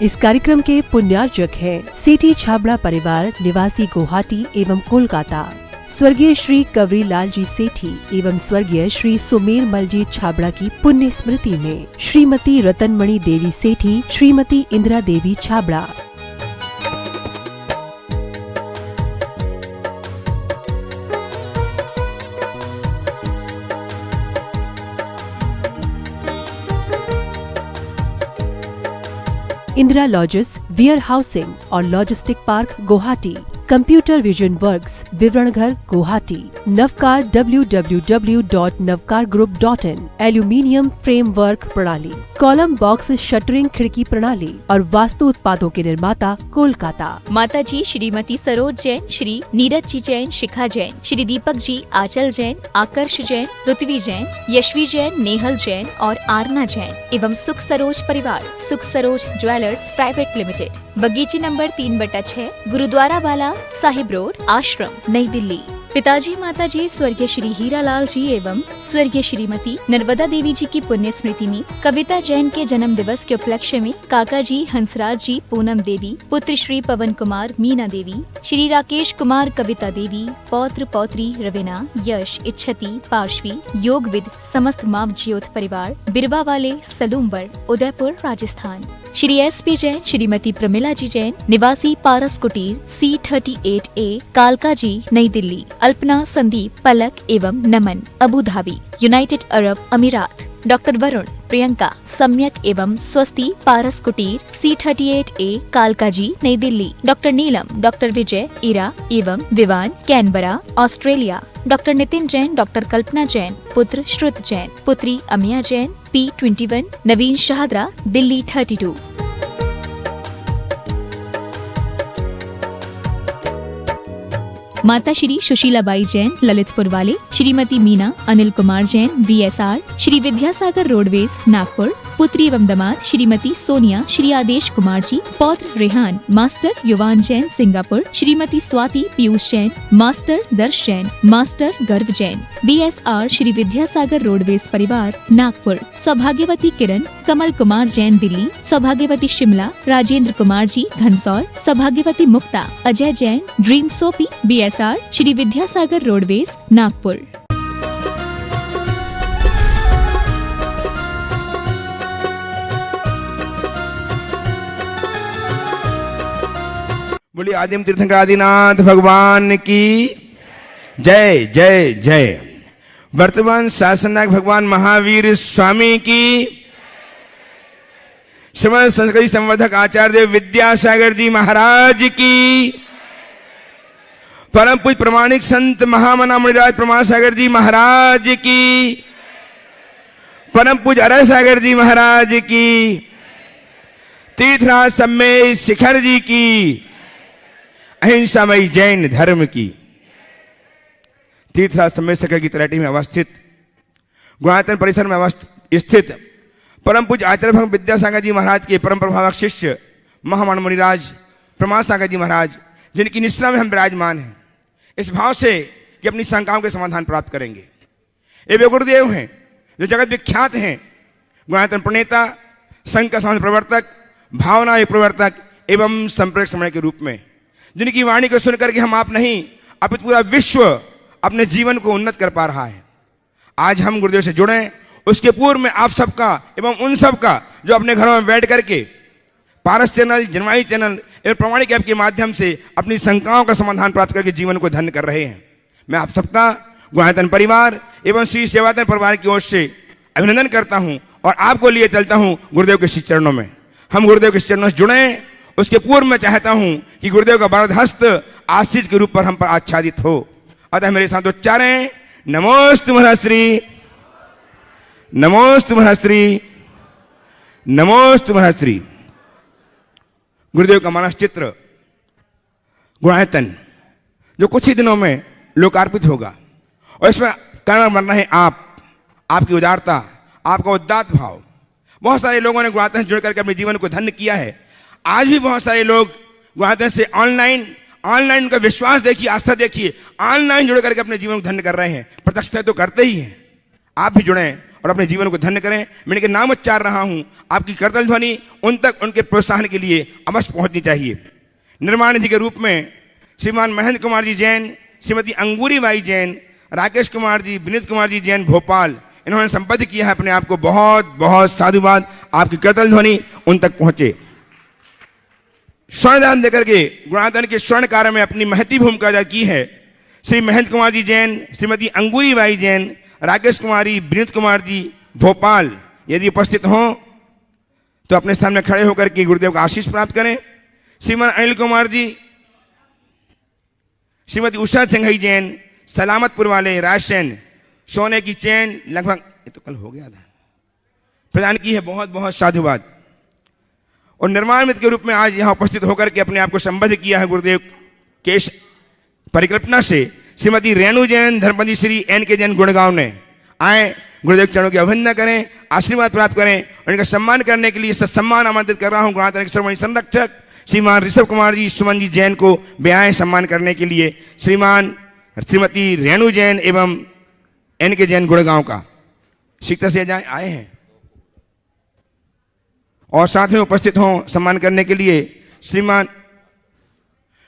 इस कार्यक्रम के पुण्यार्जक हैं सेठी छाबड़ा परिवार निवासी गुवाहाटी एवं कोलकाता, स्वर्गीय श्री कवरी लाल जी सेठी एवं स्वर्गीय श्री सुमेर मलजी छाबड़ा की पुण्य स्मृति में Shrimati Ratanmani Devi Sethi, Shrimati Indira Devi Chhabra. Indira lodges, warehousing और logistic park Guwahati, computer vision works, Vivaran Ghar Guwahati, Navkar www.navkargroup.in, aluminium frame work प्रणाली, कॉलम बॉक्स शटरिंग खिड़की प्रणाली और वास्तु उत्पादों के निर्माता कोलकाता। माताजी श्रीमती सरोज जैन, श्री नीरज जी जैन, शिखा जैन, श्री दीपक जी, आंचल जैन, आकर्ष जैन, ऋत्वी जैन, यशवी जैन, नेहल जैन और आरना जैन एवं सुख सरोज परिवार, सुख सरोज ज्वेलर्स प्राइवेट लिमिटेड, बगीची नंबर 3/6, गुरुद्वारा वाला साहिब रोड, आश्रम, नई दिल्ली। पिताजी माताजी स्वर्गीय श्री हीरालाल जी एवं स्वर्गीय श्रीमती नर्मदा देवी जी की पुण्य स्मृति में कविता जैन के जन्म दिवस के उपलक्ष्य में काका जी हंसराज जी, पूनम देवी, पुत्र श्री पवन कुमार, मीना देवी, श्री राकेश कुमार, कविता देवी, पौत्र पौत्री रवीना, यश, इच्छति, पार्श्वी, योगविद, समस्त माव ज्योत परिवार, बिरवा वाले, सलूम्बर, उदयपुर, राजस्थान। श्री SP जैन, श्रीमती प्रमिला जी जैन, निवासी पारस कुटीर, C38A, कालका जी, नई दिल्ली। अल्पना, संदीप, पलक एवं नमन, अबू धाबी, यूनाइटेड अरब अमीरात। डॉक्टर वरुण, प्रियंका, सम्यक एवं स्वस्ति, पारस कुटीर, C38A, कालका जी, नई दिल्ली। डॉक्टर नीलम, डॉक्टर विजय, इरा एवं Vivaan, Canberra, Australia. Doctor Nitin Jain, doctor Kalpana Jain, पुत्र श्रुत जैन, पुत्री अमिया जैन, P21, नवीन शाहदरा, दिल्ली 32। माता श्री सुशीलाबाई जैन, ललितपुर वाले, श्रीमती मीना, अनिल कुमार जैन, VSR, श्री विद्यासागर रोडवेज, नागपुर। पुत्री एवं दामाद श्रीमती सोनिया, श्री आदेश कुमार जी, पौत्र रेहान, मास्टर युवान जैन, सिंगापुर। श्रीमती स्वाति पीयूष जैन, मास्टर दर्श जैन, मास्टर गर्व जैन, VSR, श्री विद्यासागर रोडवेज परिवार, नागपुर। सौभाग्यवती किरण, कमल कुमार जैन, दिल्ली। सौभाग्यवती शिमला, राजेंद्र कुमार जी, घनसौर। सौभाग्यवती Mukta, Ajay Jain, dream soapy, BSR, Shri Vidyasagar roadways, Nagpur. बोलिए आदिम तीर्थंकर आदिनाथ भगवान की जय जय जय। वर्तमान शासननायक भगवान महावीर स्वामी की, श्रीमद संस्कृति संवर्धक आचार्य देव विद्यासागर जी महाराज की, परम पूज्य प्रमाणिक संत महामना मुनिराज प्रमासागर जी महाराज की, परम पूज्य अरय सागर जी महाराज की, तीर्थराज सम्मेद शिखर जी की, अहिंसामयी जैन धर्म की। तीर्थराज सम्मेद शिखर की तलहटी में अवस्थित, गुणायतन परिसर में स्थित परम पूज्य आचार्य भगवान विद्यासागर जी महाराज के परम प्रभावक शिष्य महामना मुनिराज प्रमासागर जी महाराज, जिनकी निष्ठा में हम विराजमान हैं, इस भाव से कि अपनी शंकाओं के समाधान प्राप्त करेंगे। ये वे गुरुदेव हैं जो जगत विख्यात हैं, गुणायतन प्रणेता, संघ का समाज प्रवर्तक, भावना प्रवर्तक एवं संप्रेरक समय के रूप में, जिनकी वाणी को सुनकर के हम आप नहीं अपितु पूरा विश्व अपने जीवन को उन्नत कर पा रहा है। आज हम गुरुदेव से जुड़े, उसके पूर्व में आप सबका एवं उन सबका जो अपने घरों में बैठ करके पारस चैनल, जनवाणी चैनल एवं प्रमाणिक ऐप के माध्यम से अपनी शंकाओं का समाधान प्राप्त करके जीवन को धन्य कर रहे हैं, मैं आप सबका गुणायतन परिवार एवं श्री सेवायतन परिवार की ओर से अभिनंदन करता हूं और आपको लिए चलता हूं गुरुदेव के श्री चरणों में। हम गुरुदेव के चरणों से जुड़े, उसके पूर्व में चाहता हूं कि गुरुदेव का वरद हस्त आशीष के रूप पर हम पर आच्छादित हो। अतः मेरे साथ उच्चारें, नमोस्तु महश्री, नमोस्तु महश्री, नमोस्तु महश्री। गुरुदेव का मानस चित्र गुणायतन जो कुछ ही दिनों में लोकार्पित होगा, और इसमें कारण बन रहे आपकी उदारता, आपका उदात्त भाव। बहुत सारे लोगों ने गुणायतन से जुड़ करके अपने जीवन को धन्य किया है। आज भी बहुत सारे लोग गुणायतन से ऑनलाइन उनका विश्वास देखिए, आस्था देखिए, ऑनलाइन जुड़ करके अपने जीवन को धन्य कर रहे हैं। प्रत्यक्ष तो करते ही हैं। आप भी जुड़ें और अपने जीवन को धन्य करें। मैं इनके नाम उच्चार रहा हूं, आपकी करतल ध्वनि उन तक उनके प्रोत्साहन के लिए अवश्य पहुंचनी चाहिए। निर्माण निधि के रूप में श्रीमान महेंद्र कुमार जी जैन, श्रीमती अंगूरी बाई जैन, राकेश कुमार जी, विनीत कुमार जी जैन भोपाल, इन्होंने संबद्ध किया है अपने आप को। बहुत बहुत साधुवाद, आपकी करतल ध्वनि उन तक पहुंचे। स्वर्णदान देकर के गुणादान के स्वर्ण कार्य में अपनी महती भूमिका अदा की है श्री महेंद्र कुमार जी जैन, श्रीमती अंगूरी बाई जैन, राकेश कुमारी, विनीत कुमार जी भोपाल। यदि उपस्थित हों तो अपने स्थान में खड़े होकर के गुरुदेव का आशीष प्राप्त करें। श्रीमान अनिल कुमार जी, श्रीमती उषा सिंघई जैन, सलामतपुर वाले रायसेन, सोने की चैन लगभग, ये तो कल हो गया था, प्रदान की है। बहुत बहुत साधुवाद। और निर्माण मित्र के रूप में आज यहां उपस्थित होकर के अपने आप को संबद्ध किया है गुरुदेव के परिकल्पना से श्रीमती रेणु जैन, धर्मपति श्री एन के जैन गुड़गांव ने। आए गुरुदेव चरणों की अभिनंदन करें, आशीर्वाद प्राप्त करें और इनका सम्मान करने के लिए सत्सम्मान आमंत्रित कर रहा हूं गुणात्मक श्रोमणी संरक्षक श्रीमान ऋषभ कुमार जी, सुमन जी जैन को ब्याह सम्मान करने के लिए श्रीमान श्रीमती रेणु जैन एवं एन के जैन गुड़गांव का शिक्षा से आए हैं और साथ में उपस्थित हों सम्मान करने के लिए श्रीमान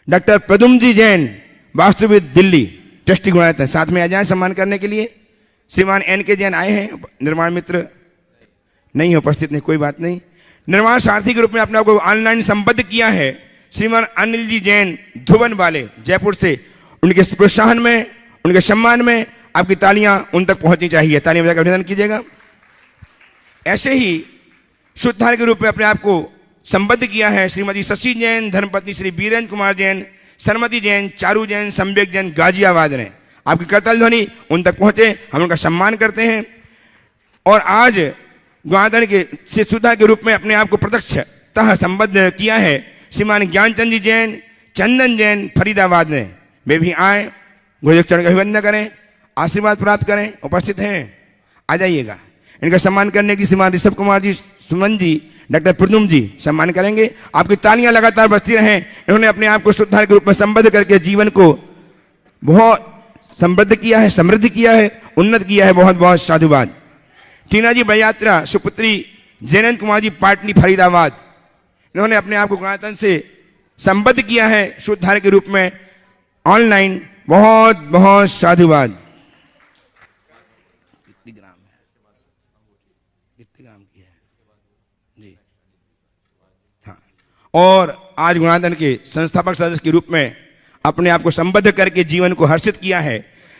डॉक्टर प्रदुम जी जैन, वास्तुविद दिल्ली, ट्रस्टी गुणायतन, साथ में आ जाए सम्मान करने के लिए। श्रीमान एन के जैन आए हैं, निर्माण मित्र नहीं उपस्थित, नहीं, कोई बात नहीं। निर्माण सारथी के रूप में अपने आप को ऑनलाइन संबद्ध किया है श्रीमान अनिल जी जैन, धुवन वाले, जयपुर से। उनके प्रोत्साहन में, उनके सम्मान में आपकी तालियां उन तक पहुंचनी चाहिए। तालियां बजाकर अभिनंदन कीजिएगा। ऐसे ही शुद्धार के रूप में अपने आप को संबद्ध किया है श्रीमती शशि जैन, धर्मपत्नी श्री वीरेंद्र कुमार जैन, सरमती जैन, चारू जैन, संवेक जैन, गाजियाबाद ने। आपकी करतल ध्वनि उन तक पहुंचे, हम उनका सम्मान करते हैं। और आज गुणादान के शुद्धार के रूप में अपने आप को प्रत्यक्षतः संबद्ध किया है श्रीमान ज्ञानचंद जी जैन, चंदन जैन, फरीदाबाद ने। वे भी आए, गुरुदेव चरण का अभिवंदन करें, आशीर्वाद प्राप्त करें। उपस्थित हैं, आ जाइएगा। इनका सम्मान करने की श्रीमान ऋषभ कुमार जी, सुमन जी, डॉक्टर प्रदुम जी सम्मान करेंगे। आपकी तालियां लगातार बजती रहें। इन्होंने अपने आप को शुद्धार के रूप में संबद्ध करके जीवन को बहुत समृद्ध किया है, समृद्ध किया है, उन्नत किया है। बहुत बहुत साधुवाद। टीना जी बयात्रा, सुपुत्री जयनंद कुमार जी, पाटनी, फरीदाबाद, इन्होंने अपने आप को गुणायतन से संबद्ध किया है शुद्धार के रूप में ऑनलाइन। बहुत बहुत साधुवाद। और आज गुणादान के संस्थापक सदस्य के रूप में अपने आप को संबद्ध करके जीवन को हर्षित किया है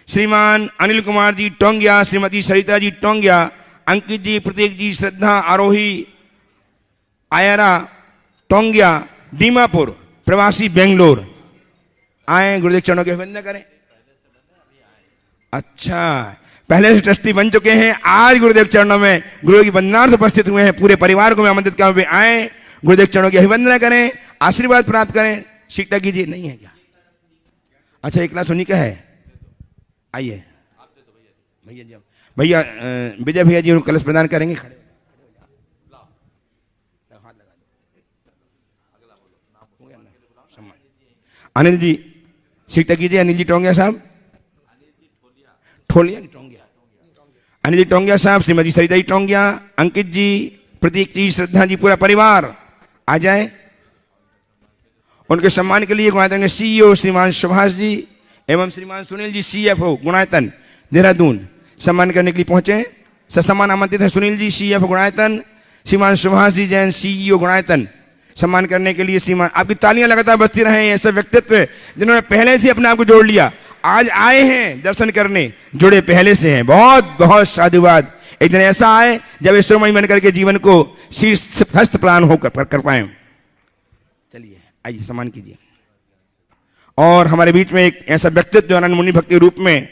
श्रीमान अनिल कुमार जी टोंगिया, श्रीमती सरिता जी टोंगिया, अंकित जी, प्रतीक जी, श्रद्धा, आरोही, आयरा टोंगिया, दीमापुर, प्रवासी बेंगलोर। आए, गुरुदेव चरणों के अभिनंदन करें। अच्छा, पहले से ट्रस्टी बन चुके हैं, आज गुरुदेव चरणों में गुरु की वंदनार्थ उपस्थित हुए हैं। पूरे परिवार को मैं आमंत्रित किया हुए आए, गुरुदेव चरणों की अभिवंदना करें, आशीर्वाद प्राप्त करें। शिक्षा कीजिए। नहीं है क्या? अच्छा, एक क्लास उन्हीं का है। आइए भैया जी, भैया विजय भैया जी उनको कलश प्रदान करेंगे। खड़े अनिल जी शिक्षा कीजिए। अनिल जी टोंगिया साहब, ठोलिया टोंगिया, अनिल जी टोंगिया साहब, श्रीमती सरिता जी टोंगिया, अंकित जी, प्रतीक जी, श्रद्धा जी, पूरा परिवार आ जाए। उनके सम्मान के लिए गुणायतन के सीईओ श्रीमान सुभाष जी एवं श्रीमान सुनील जी, सीएफओ गुणायतन देहरादून, सम्मान करने के लिए पहुंचे। सत्सम्मान आमंत्रित है सुनील जी, सीएफओ गुणायतन, श्रीमान सुभाष जी जैन, सीईओ गुणायतन, सम्मान करने के लिए श्रीमान। आपकी तालियां लगातार बजती रहें। ऐसे व्यक्तित्व जिन्होंने पहले से अपने आप को जोड़ लिया, आज आए हैं दर्शन करने, जुड़े पहले से हैं। बहुत बहुत साधुवाद। एक दिन ऐसा आए जब ईश्वरमय मन करके जीवन को शीर्ष हस्त प्राण होकर कर पाए। चलिए आइए, सम्मान कीजिए। और हमारे बीच में एक ऐसा व्यक्तित्व जो आनंद मुनि भक्त के रूप में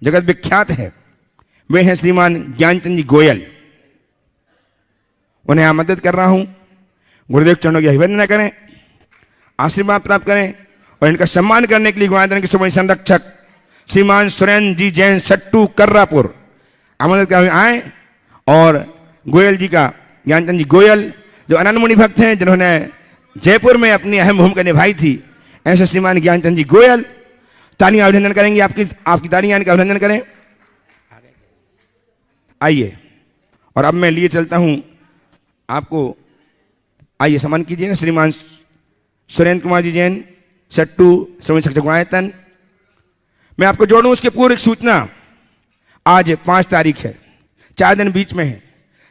जगत विख्यात है, वे हैं श्रीमान ज्ञानचंद जी गोयल। उन्हें आमंत्रित कर रहा हूं, गुरुदेव चरणों की अभिवंदना करें, आशीर्वाद प्राप्त करें। और इनका सम्मान करने के लिए गुणादान के श्रोमणी संरक्षक श्रीमान सुरेंद्र जी जैन, सट्टू, कर्रापुर, आमंत्रित कर आए। और गोयल जी का, ज्ञानचंद जी गोयल जो अनंत मुनि भक्त हैं, जिन्होंने जयपुर में अपनी अहम भूमिका निभाई थी, ऐसे श्रीमान ज्ञानचंद जी गोयल। तालियां अभिनंदन करेंगे, आपकी तालियां इनका अभिनंदन करें। आइए, और अब मैं लिए चलता हूं आपको। आइए सम्मान कीजिएगा श्रीमान सुरेंद्र कुमार जी जैन, सट्टू श्रवण शक्ति गुणायतन। मैं आपको जोड़ूं उसके पूर्व एक सूचना। आज 5 तारीख है, 4 दिन बीच में है,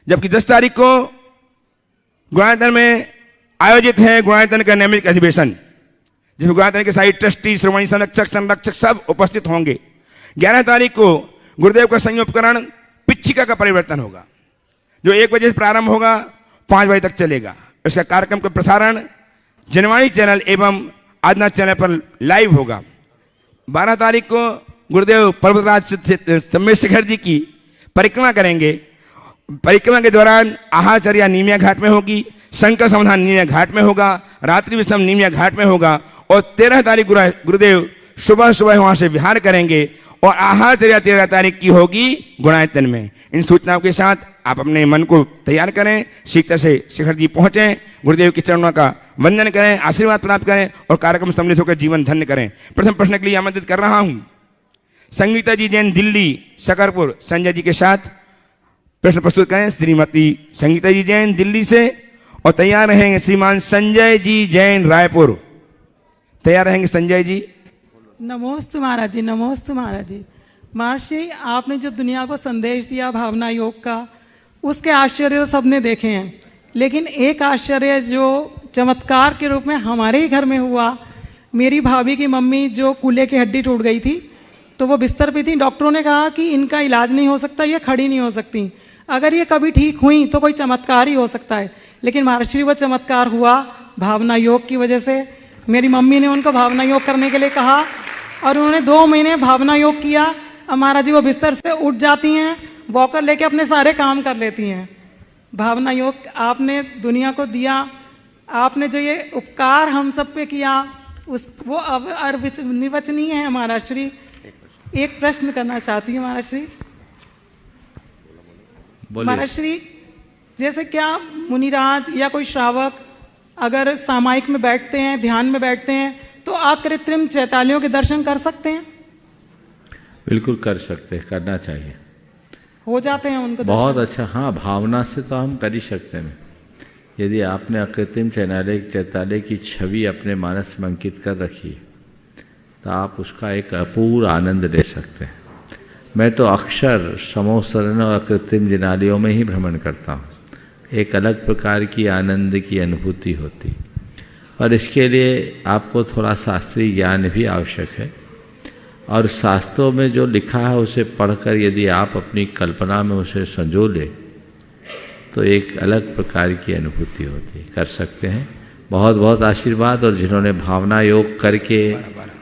जबकि 10 तारीख को गुणायतन में आयोजित है गुणायतन का नियमित अधिवेशन, जिसमें गुणायतन के सारे ट्रस्टी, श्रोमणी संरक्षक, संरक्षक सब उपस्थित होंगे। 11 तारीख को गुरुदेव का संयोपकरण पिच्छिका का परिवर्तन होगा, जो 1 बजे से प्रारंभ होगा, 5 बजे तक चलेगा। इसका कार्यक्रम का प्रसारण जनवाणी चैनल एवं आदना चैनल पर लाइव होगा। 12 तारीख को गुरुदेव पर्वतराज सम्मेशिखर जी की परिक्रमा करेंगे। परिक्रमा के दौरान आहारचर्या नीमिया घाट में होगी, शंकर समाधान नीमिया घाट में होगा, रात्रि विश्राम नीमिया घाट में होगा। और 13 तारीख गुरुदेव सुबह सुबह वहां से विहार करेंगे और आहारचर्या 13 तारीख की होगी गुणायतन में। इन सूचनाओं के साथ आप अपने मन को तैयार करें, शीघ्र से शिखर जी पहुंचें, गुरुदेव के चरणों का वंदन करें, आशीर्वाद प्राप्त करें और कार्यक्रम सम्मिलित होकर जीवन धन्य करें। प्रथम प्रश्न के लिए आमंत्रित कर रहा हूं संगीता जी जैन, दिल्ली शकरपुर, संजय जी के साथ प्रश्न प्रस्तुत करें। श्रीमती संगीता जी जैन दिल्ली से, और तैयार रहेंगे श्रीमान संजय जी जैन रायपुर। तैयार रहेंगे संजय जी। नमोस्तु महाराज जी, नमोस्तु महाराज जी। महर्षि, आपने जो दुनिया को संदेश दिया भावना योग का, उसके आश्चर्य तो सबने देखे हैं, लेकिन एक आश्चर्य जो चमत्कार के रूप में हमारे ही घर में हुआ, मेरी भाभी की मम्मी जो कूल्हे की हड्डी टूट गई थी, तो वो बिस्तर पे थी। डॉक्टरों ने कहा कि इनका इलाज नहीं हो सकता, ये खड़ी नहीं हो सकती, अगर ये कभी ठीक हुई तो कोई चमत्कार ही हो सकता है। लेकिन महर्षि, वो चमत्कार हुआ भावना योग की वजह से। मेरी मम्मी ने उनको भावना योग करने के लिए कहा और उन्होंने 2 महीने भावना योग किया। अब महाराज जी वो बिस्तर से उठ जाती हैं, वॉकर लेके अपने सारे काम कर लेती हैं। भावना योग आपने दुनिया को दिया, आपने जो ये उपकार हम सब पे किया, उस वो निर्वचनीय है महाराज श्री। एक प्रश्न करना चाहती हूँ महाराज श्री। महाराज श्री, जैसे क्या मुनिराज या कोई श्रावक अगर सामायिक में बैठते हैं, ध्यान में बैठते हैं, तो अकृत्रिम चैतालियों के दर्शन कर सकते हैं? बिल्कुल कर सकते हैं, करना चाहिए। हो जाते हैं उनको बहुत दर्शन? अच्छा। हाँ, भावना से तो हम कर ही सकते हैं। यदि आपने अकृत्रिम चैतालय की छवि अपने मानस में अंकित कर रखी है, तो आप उसका एक अपूर्व आनंद ले सकते हैं। मैं तो अक्सर समूह शरण और अकृत्रिम जिनालयों में ही भ्रमण करता हूँ। एक अलग प्रकार की आनंद की अनुभूति होती, और इसके लिए आपको थोड़ा शास्त्रीय ज्ञान भी आवश्यक है। और शास्त्रों में जो लिखा है उसे पढ़कर यदि आप अपनी कल्पना में उसे संजो ले, तो एक अलग प्रकार की अनुभूति होती है। कर सकते हैं। बहुत बहुत आशीर्वाद, और जिन्होंने भावना योग करके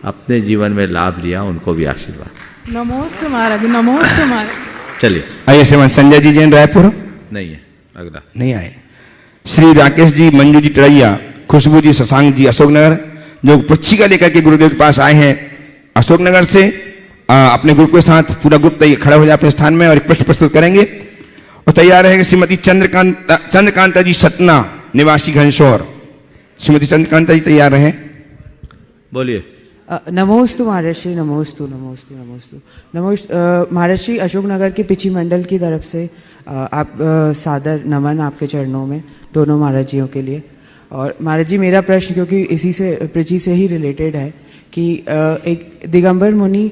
अपने जीवन में लाभ लिया उनको भी आशीर्वाद। नमोस्तु महाराज, नमोस्तु महाराज। चलिए आइए श्रीमान संजय जी जैन रायपुर। नहीं है, अगला नहीं आए। श्री राकेश जी, मंजू जी टरैया, खुशबू जी, शशांक जी अशोकनगर, जो पक्षिका लेकर के गुरुदेव के पास आए हैं अशोकनगर से। अपने ग्रुप के साथ पूरा ग्रुप खड़ा हो जाए अपने स्थान में और एक प्रश्न प्रस्तुत करेंगे। और तैयार रहेंगे श्रीमती चंद्रकांता जी सतना, निवासी घनशोर। श्रीमती चंद्रकांता जी तैयार रहें। बोलिए। नमोस्तु महर्षि, नमोस्तु नमोस्तु नमोस्तु। महर्षि, अशोकनगर के पिछी मंडल की तरफ से आप सादर नमन आपके चरणों में, दोनों महाराज जियों के लिए। और महाराज जी, मेरा प्रश्न क्योंकि इसी से पिछी से ही रिलेटेड है कि एक दिगंबर मुनि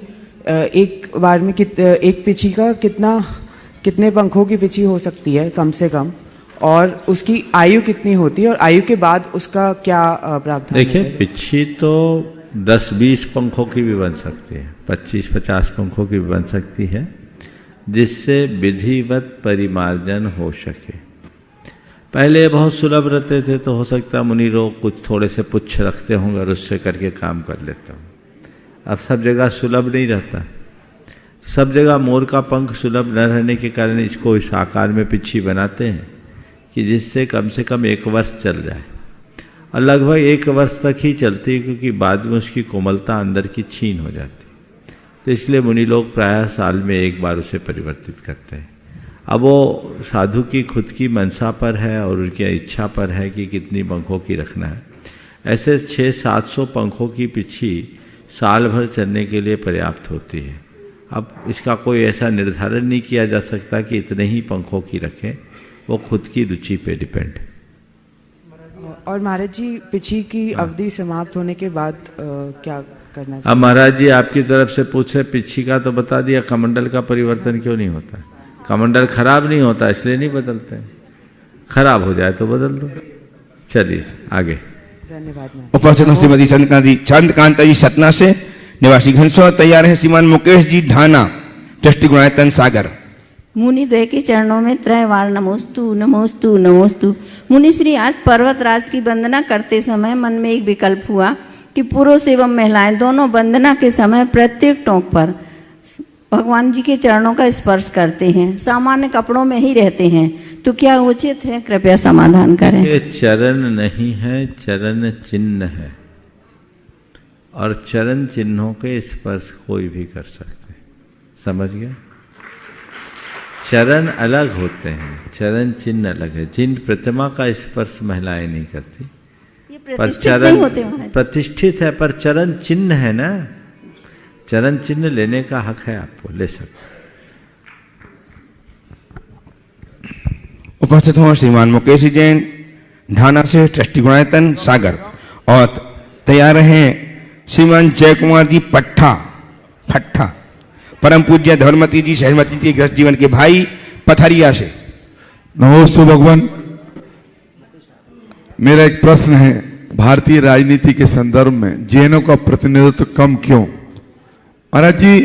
एक बार में एक पिछी का कितने पंखों की पिछी हो सकती है कम से कम, और उसकी आयु कितनी होती है, और आयु के बाद उसका क्या प्रावधान? देखिए, पिछी तो 10-20 पंखों की भी बन सकती है, 25-50 पंखों की भी बन सकती है, जिससे विधिवत परिमार्जन हो सके। पहले बहुत सुलभ रहते थे, तो हो सकता मुनि लोग कुछ थोड़े से पुच्छ रखते होंगे और उससे करके काम कर लेते होंगे। अब सब जगह सुलभ नहीं रहता, सब जगह मोर का पंख सुलभ न रहने के कारण इसको इस आकार में पिच्छी बनाते हैं कि जिससे कम से कम 1 वर्ष चल जाए, और लगभग 1 वर्ष तक ही चलती है, क्योंकि बाद में उसकी कोमलता अंदर की छीन हो जाती है। तो इसलिए मुनि लोग प्रायः साल में 1 बार उसे परिवर्तित करते हैं। अब वो साधु की खुद की मनसा पर है और उनकी इच्छा पर है कि कितनी पंखों की रखना है। ऐसे 600-700 पंखों की पिच्छी साल भर चलने के लिए पर्याप्त होती है। अब इसका कोई ऐसा निर्धारण नहीं किया जा सकता कि इतने ही पंखों की रखें, वो खुद की रुचि पे डिपेंड है। और महाराज जी पिछी की अवधि समाप्त होने के बाद क्या करना चाहिए? अब महाराज जी आपकी तरफ से पूछे, पिछी का तो बता दिया, कमंडल का परिवर्तन क्यों नहीं होता? कमंडल खराब नहीं होता इसलिए नहीं बदलते, खराब हो जाए तो बदल दो। चलिए आगे। धन्यवाद। उपस्थित श्रीमती चंद्रकांता जी सतना से, निवासी घनसौर तैयार है श्रीमान मुकेश जी ढाना, ट्रस्टी गुणायतन सागर। मुनिद्वय के चरणों में त्रयवार नमोस्तु नमोस्तु नमोस्तु। मुनिश्री, आज पर्वतराज की वंदना करते समय मन में एक विकल्प हुआ कि पुरुष एवं महिलाएं दोनों वंदना के समय प्रत्येक टोक पर भगवान जी के चरणों का स्पर्श करते हैं, सामान्य कपड़ों में ही रहते हैं, तो क्या उचित है? कृपया समाधान करें। ये चरण नहीं है, चरण चिन्ह है, और चरण चिन्हों के स्पर्श कोई भी कर सकते, समझ गया? चरण अलग होते हैं, चरण चिन्ह अलग है। जिन प्रतिमा का स्पर्श महिलाएं नहीं करती, पर चरण प्रतिष्ठित है, पर चरण चिन्ह है ना, चरण चिन्ह लेने का हक है, आपको ले सकते। उपस्थित हो श्रीमान मुकेश जैन ढाना से, ट्रस्टी गुणायतन सागर। और तैयार हैं श्रीमान जय कुमार जी फट्टा, परम पूज्य धर्मवती जी सहमती जी ग्रस्त जीवन के भाई पथरिया से। नमोस्तु भगवान। मेरा एक प्रश्न है, भारतीय राजनीति के संदर्भ में जैनों का प्रतिनिधित्व कम क्यों? महाराज जी,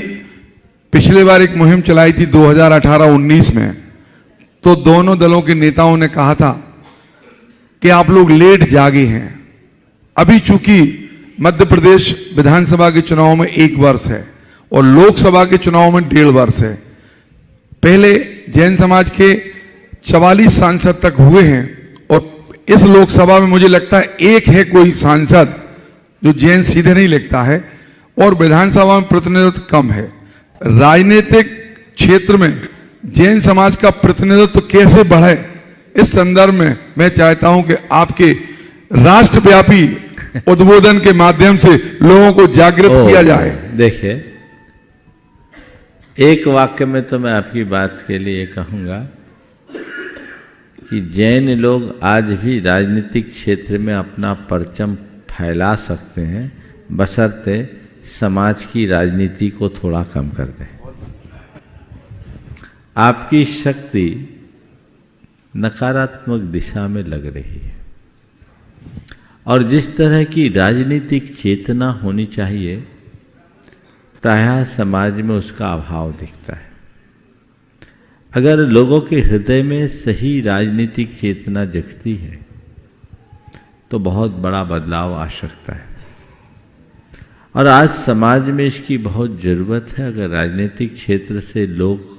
पिछले बार एक मुहिम चलाई थी 2018-19 में, तो दोनों दलों के नेताओं ने कहा था कि आप लोग लेट जागे हैं। अभी चूंकि मध्य प्रदेश विधानसभा के चुनाव में 1 वर्ष है और लोकसभा के चुनाव में 1.5 वर्ष है। पहले जैन समाज के 44 सांसद तक हुए हैं, और इस लोकसभा में मुझे लगता है एक है कोई सांसद जो जैन सीधे नहीं लिखता है, और विधानसभा में प्रतिनिधित्व कम है। राजनीतिक क्षेत्र में जैन समाज का प्रतिनिधित्व कैसे बढ़े, इस संदर्भ में मैं चाहता हूं कि आपके राष्ट्रव्यापी उद्बोधन के माध्यम से लोगों को जागृत किया जाए। देखिए, एक वाक्य में तो मैं आपकी बात के लिए कहूंगा कि जैन लोग आज भी राजनीतिक क्षेत्र में अपना परचम फैला सकते हैं, बशर्ते समाज की राजनीति को थोड़ा कम कर दें। आपकी शक्ति नकारात्मक दिशा में लग रही है, और जिस तरह की राजनीतिक चेतना होनी चाहिए, प्रायः समाज में उसका अभाव दिखता है। अगर लोगों के हृदय में सही राजनीतिक चेतना जगती है तो बहुत बड़ा बदलाव आ सकता है, और आज समाज में इसकी बहुत ज़रूरत है। अगर राजनीतिक क्षेत्र से लोग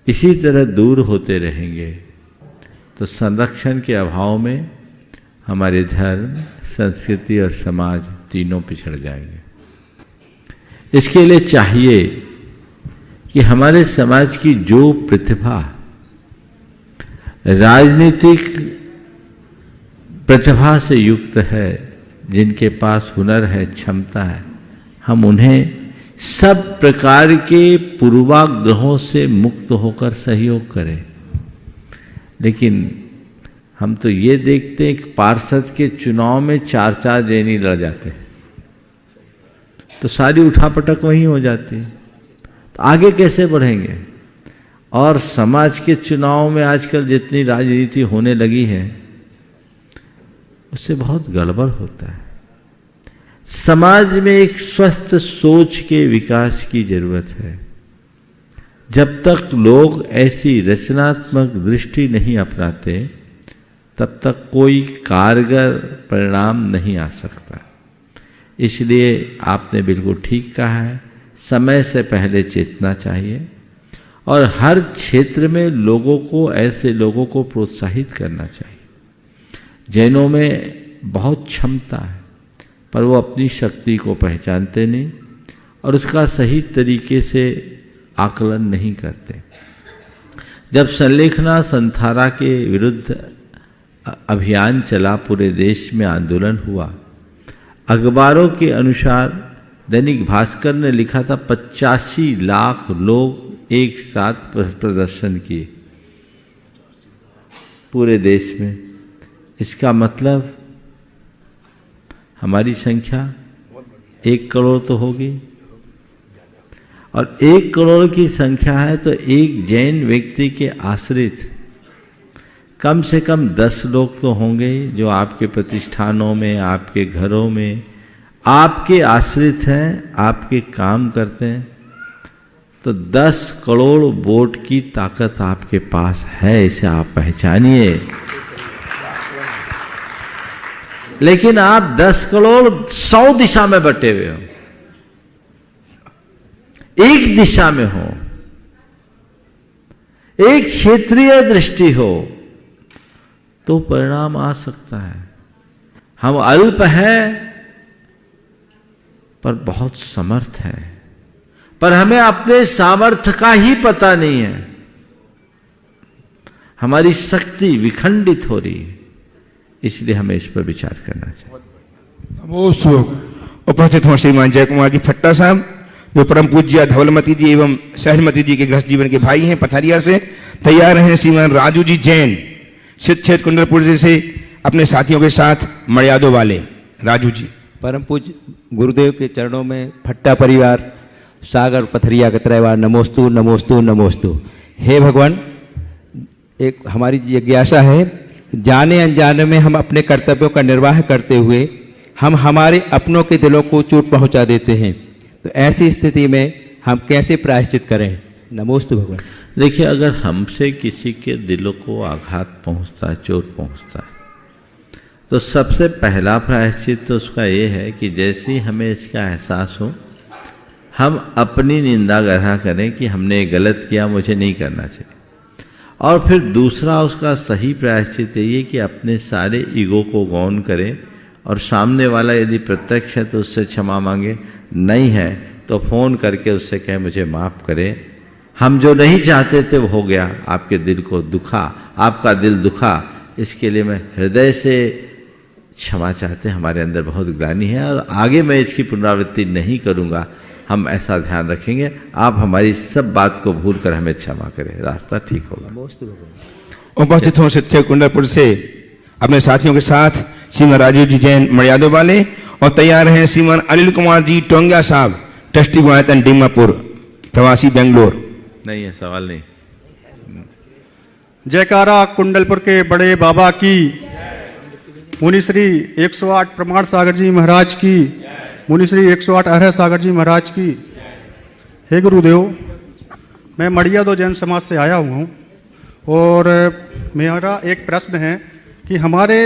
इसी तरह दूर होते रहेंगे तो संरक्षण के अभाव में हमारे धर्म, संस्कृति और समाज तीनों पिछड़ जाएंगे। इसके लिए चाहिए कि हमारे समाज की जो प्रतिभा, राजनीतिक प्रतिभा से युक्त है, जिनके पास हुनर है, क्षमता है, हम उन्हें सब प्रकार के पूर्वाग्रहों से मुक्त होकर सहयोग करें। लेकिन हम तो ये देखते हैं कि पार्षद के चुनाव में 4-4 जैनी लड़ जाते हैं, तो सारी उठापटक वहीं हो जाती है, तो आगे कैसे बढ़ेंगे? और समाज के चुनाव में आजकल जितनी राजनीति होने लगी है, उससे बहुत गड़बड़ होता है। समाज में एक स्वस्थ सोच के विकास की जरूरत है। जब तक लोग ऐसी रचनात्मक दृष्टि नहीं अपनाते, तब तक कोई कारगर परिणाम नहीं आ सकता। इसलिए आपने बिल्कुल ठीक कहा है, समय से पहले चेतना चाहिए, और हर क्षेत्र में लोगों को, ऐसे लोगों को प्रोत्साहित करना चाहिए। जैनों में बहुत क्षमता है, पर वो अपनी शक्ति को पहचानते नहीं और उसका सही तरीके से आकलन नहीं करते। जब संलेखना संथारा के विरुद्ध अभियान चला, पूरे देश में आंदोलन हुआ, अखबारों के अनुसार दैनिक भास्कर ने लिखा था 85 लाख लोग एक साथ प्रदर्शन किए पूरे देश में। इसका मतलब हमारी संख्या 1 करोड़ तो होगी, और 1 करोड़ की संख्या है तो एक जैन व्यक्ति के आश्रित कम से कम 10 लोग तो होंगे जो आपके प्रतिष्ठानों में, आपके घरों में आपके आश्रित हैं, आपके काम करते हैं। तो 10 करोड़ वोट की ताकत आपके पास है, इसे आप पहचानिए। लेकिन आप 10 करोड़ 100 दिशा में बटे हुए हो, एक दिशा में हो, एक क्षेत्रीय दृष्टि हो, तो परिणाम आ सकता है। हम अल्प है पर बहुत समर्थ है, पर हमें अपने सामर्थ्य का ही पता नहीं है। हमारी शक्ति विखंडित हो रही है, इसलिए हमें इस पर विचार करना चाहिए। वो उपस्थित हों श्रीमान जय कुमार जी फट्टा साहब, जो परम पूज्य धवलमती जी एवं सहजमती जी के गृहस्थ जीवन के भाई हैं पथरिया से। तैयार हैं श्रीमान राजू जी जैन सिद्धक्षेत्र कुंडलपुर जी से अपने साथियों के साथ मर्यादों वाले। राजू जी। परम पूज्य गुरुदेव के चरणों में फट्टा परिवार सागर पथरिया का त्रैवार नमोस्तु नमोस्तु नमोस्तु। हे भगवान, एक हमारी जिज्ञासा है, जाने अनजाने में हम अपने कर्तव्यों का निर्वाह करते हुए हम हमारे अपनों के दिलों को चोट पहुंचा देते हैं, तो ऐसी स्थिति में हम कैसे प्रायश्चित करें? नमोस्तु भगवान। देखिए, अगर हमसे किसी के दिलों को आघात पहुंचता है, चोट पहुंचता है, तो सबसे पहला प्रायश्चित तो उसका ये है कि जैसे ही हमें इसका एहसास हो, हम अपनी निंदा ग्रहण करें कि हमने गलत किया, मुझे नहीं करना चाहिए। और फिर दूसरा उसका सही प्रायश्चित ये कि अपने सारे ईगो को गौन करें, और सामने वाला यदि प्रत्यक्ष है तो उससे क्षमा मांगे, नहीं है तो फ़ोन करके उससे कहें मुझे माफ़ करें, हम जो नहीं चाहते थे वो हो गया, आपके दिल को दुखा, आपका दिल दुखा, इसके लिए मैं हृदय से क्षमा चाहते हैं। हमारे अंदर बहुत ग्लानि है और आगे मैं इसकी पुनरावृत्ति नहीं करूँगा, हम ऐसा ध्यान रखेंगे। आप हमारी सब बात को भूल कर हमें क्षमा करें, रास्ता ठीक होगा। उपस्थित हों सिद्धक्षेत्र कुंडलपुर से अपने साथियों के साथ श्रीमान राजीव जी जैन मर्यादों वाले, और तैयार हैं श्रीमान अनिल कुमार जी टोंगिया साहब ट्रस्टी गुआयतन डीमापुर प्रवासी बेंगलोर। नहीं है सवाल नहीं। जयकारा कुंडलपुर के बड़े बाबा की, मुनिश्री 108 प्रमाण सागर जी महाराज की, मुनिश्री 108 अरह सागर जी महाराज की। हे गुरुदेव, मैं मड़ियादो जैन समाज से आया हुआ हूँ और मेरा एक प्रश्न है कि हमारे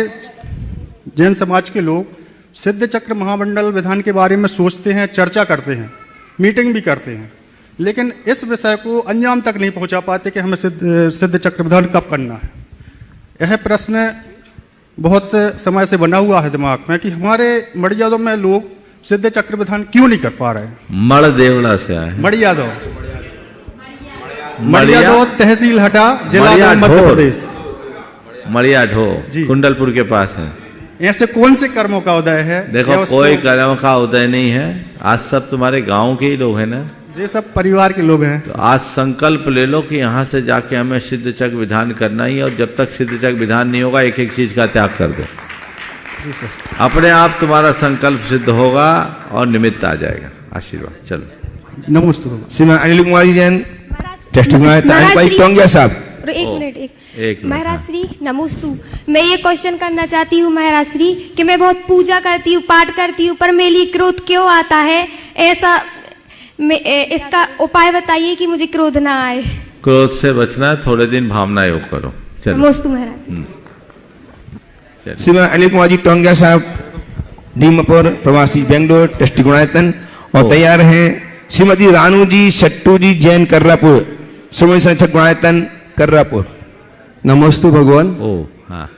जैन समाज के लोग सिद्ध चक्र महामंडल विधान के बारे में सोचते हैं, चर्चा करते हैं, मीटिंग भी करते हैं, लेकिन इस विषय को अंजाम तक नहीं पहुंचा पाते कि हमें सिद्ध चक्र विधान कब करना है। यह प्रश्न बहुत समय से बना हुआ है दिमाग में कि हमारे मड़ियादो में लोग सिद्ध चक्र विधान क्यों नहीं कर पा रहे हैं। मड़ देवड़ा से आए मड़ियादो, मड़ियादो तहसील हटा, जिला मध्य प्रदेश, मड़िया ढो कुंडलपुर के पास है। ऐसे कौन से कर्मों का उदय है? देखो, कोई कर्म का उदय नहीं है। आज सब तुम्हारे गांव के ही लोग हैं ना, ये सब परिवार के लोग हैं। तो आज संकल्प ले लो कि यहाँ से जाके हमें सिद्ध चक्र विधान करना ही है, और जब तक सिद्ध चक्र विधान नहीं होगा एक एक चीज का त्याग कर दो। अपने आप तुम्हारा संकल्प सिद्ध होगा और निमित्त आ जाएगा। आशीर्वाद। चलो नमस्ते। श्रीमान अनिल कुमार जी जैन टोंगिया साहब। एक महाराज श्री नमोस्तु। मैं ये क्वेश्चन करना चाहती हूँ महाराज श्री कि मैं बहुत पूजा करती हूँ, पाठ करती हूँ, पर मेरे लिए क्रोध क्यों आता है? ऐसा इसका उपाय बताइए कि मुझे क्रोध ना आए। क्रोध से बचना, थोड़े दिन भावना योग करो। चलो नमोस्तु महाराज। श्रीमान अनिल कुमार जी टोंगिया साहब डीमापुर प्रवासी बेंगलोर ट्रस्टी गुणायतन, और तैयार हैं श्रीमती रानू जी शट्टू जी जैन कर्रापुर श्रोमणी संरक्षक गुणायतन कर्रापुर। नमोस्तु भगवान। हाँ।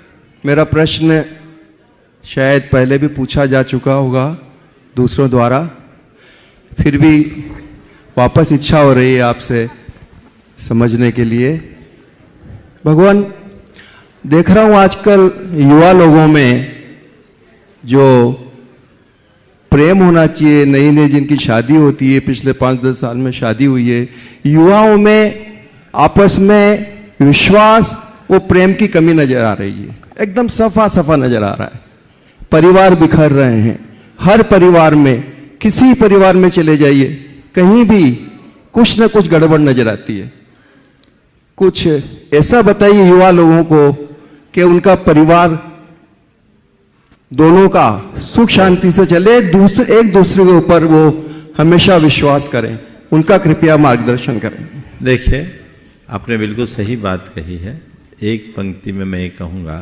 मेरा प्रश्न शायद पहले भी पूछा जा चुका होगा दूसरों द्वारा, फिर भी वापस इच्छा हो रही है आपसे समझने के लिए। भगवान, देख रहा हूँ आजकल युवा लोगों में जो प्रेम होना चाहिए। नई नई जिनकी शादी होती है, पिछले 5-10 साल में शादी हुई है, युवाओं में आपस में विश्वास वो प्रेम की कमी नजर आ रही है। एकदम सफा सफा नजर आ रहा है। परिवार बिखर रहे हैं। हर परिवार में, किसी परिवार में चले जाइए, कहीं भी कुछ न कुछ गड़बड़ नजर आती है। कुछ ऐसा बताइए युवा लोगों को कि उनका परिवार दोनों का सुख शांति से चले, एक दूसरे के ऊपर वो हमेशा विश्वास करें। उनका कृपया मार्गदर्शन करें। देखिए, आपने बिल्कुल सही बात कही है। एक पंक्ति में मैं ये कहूँगा,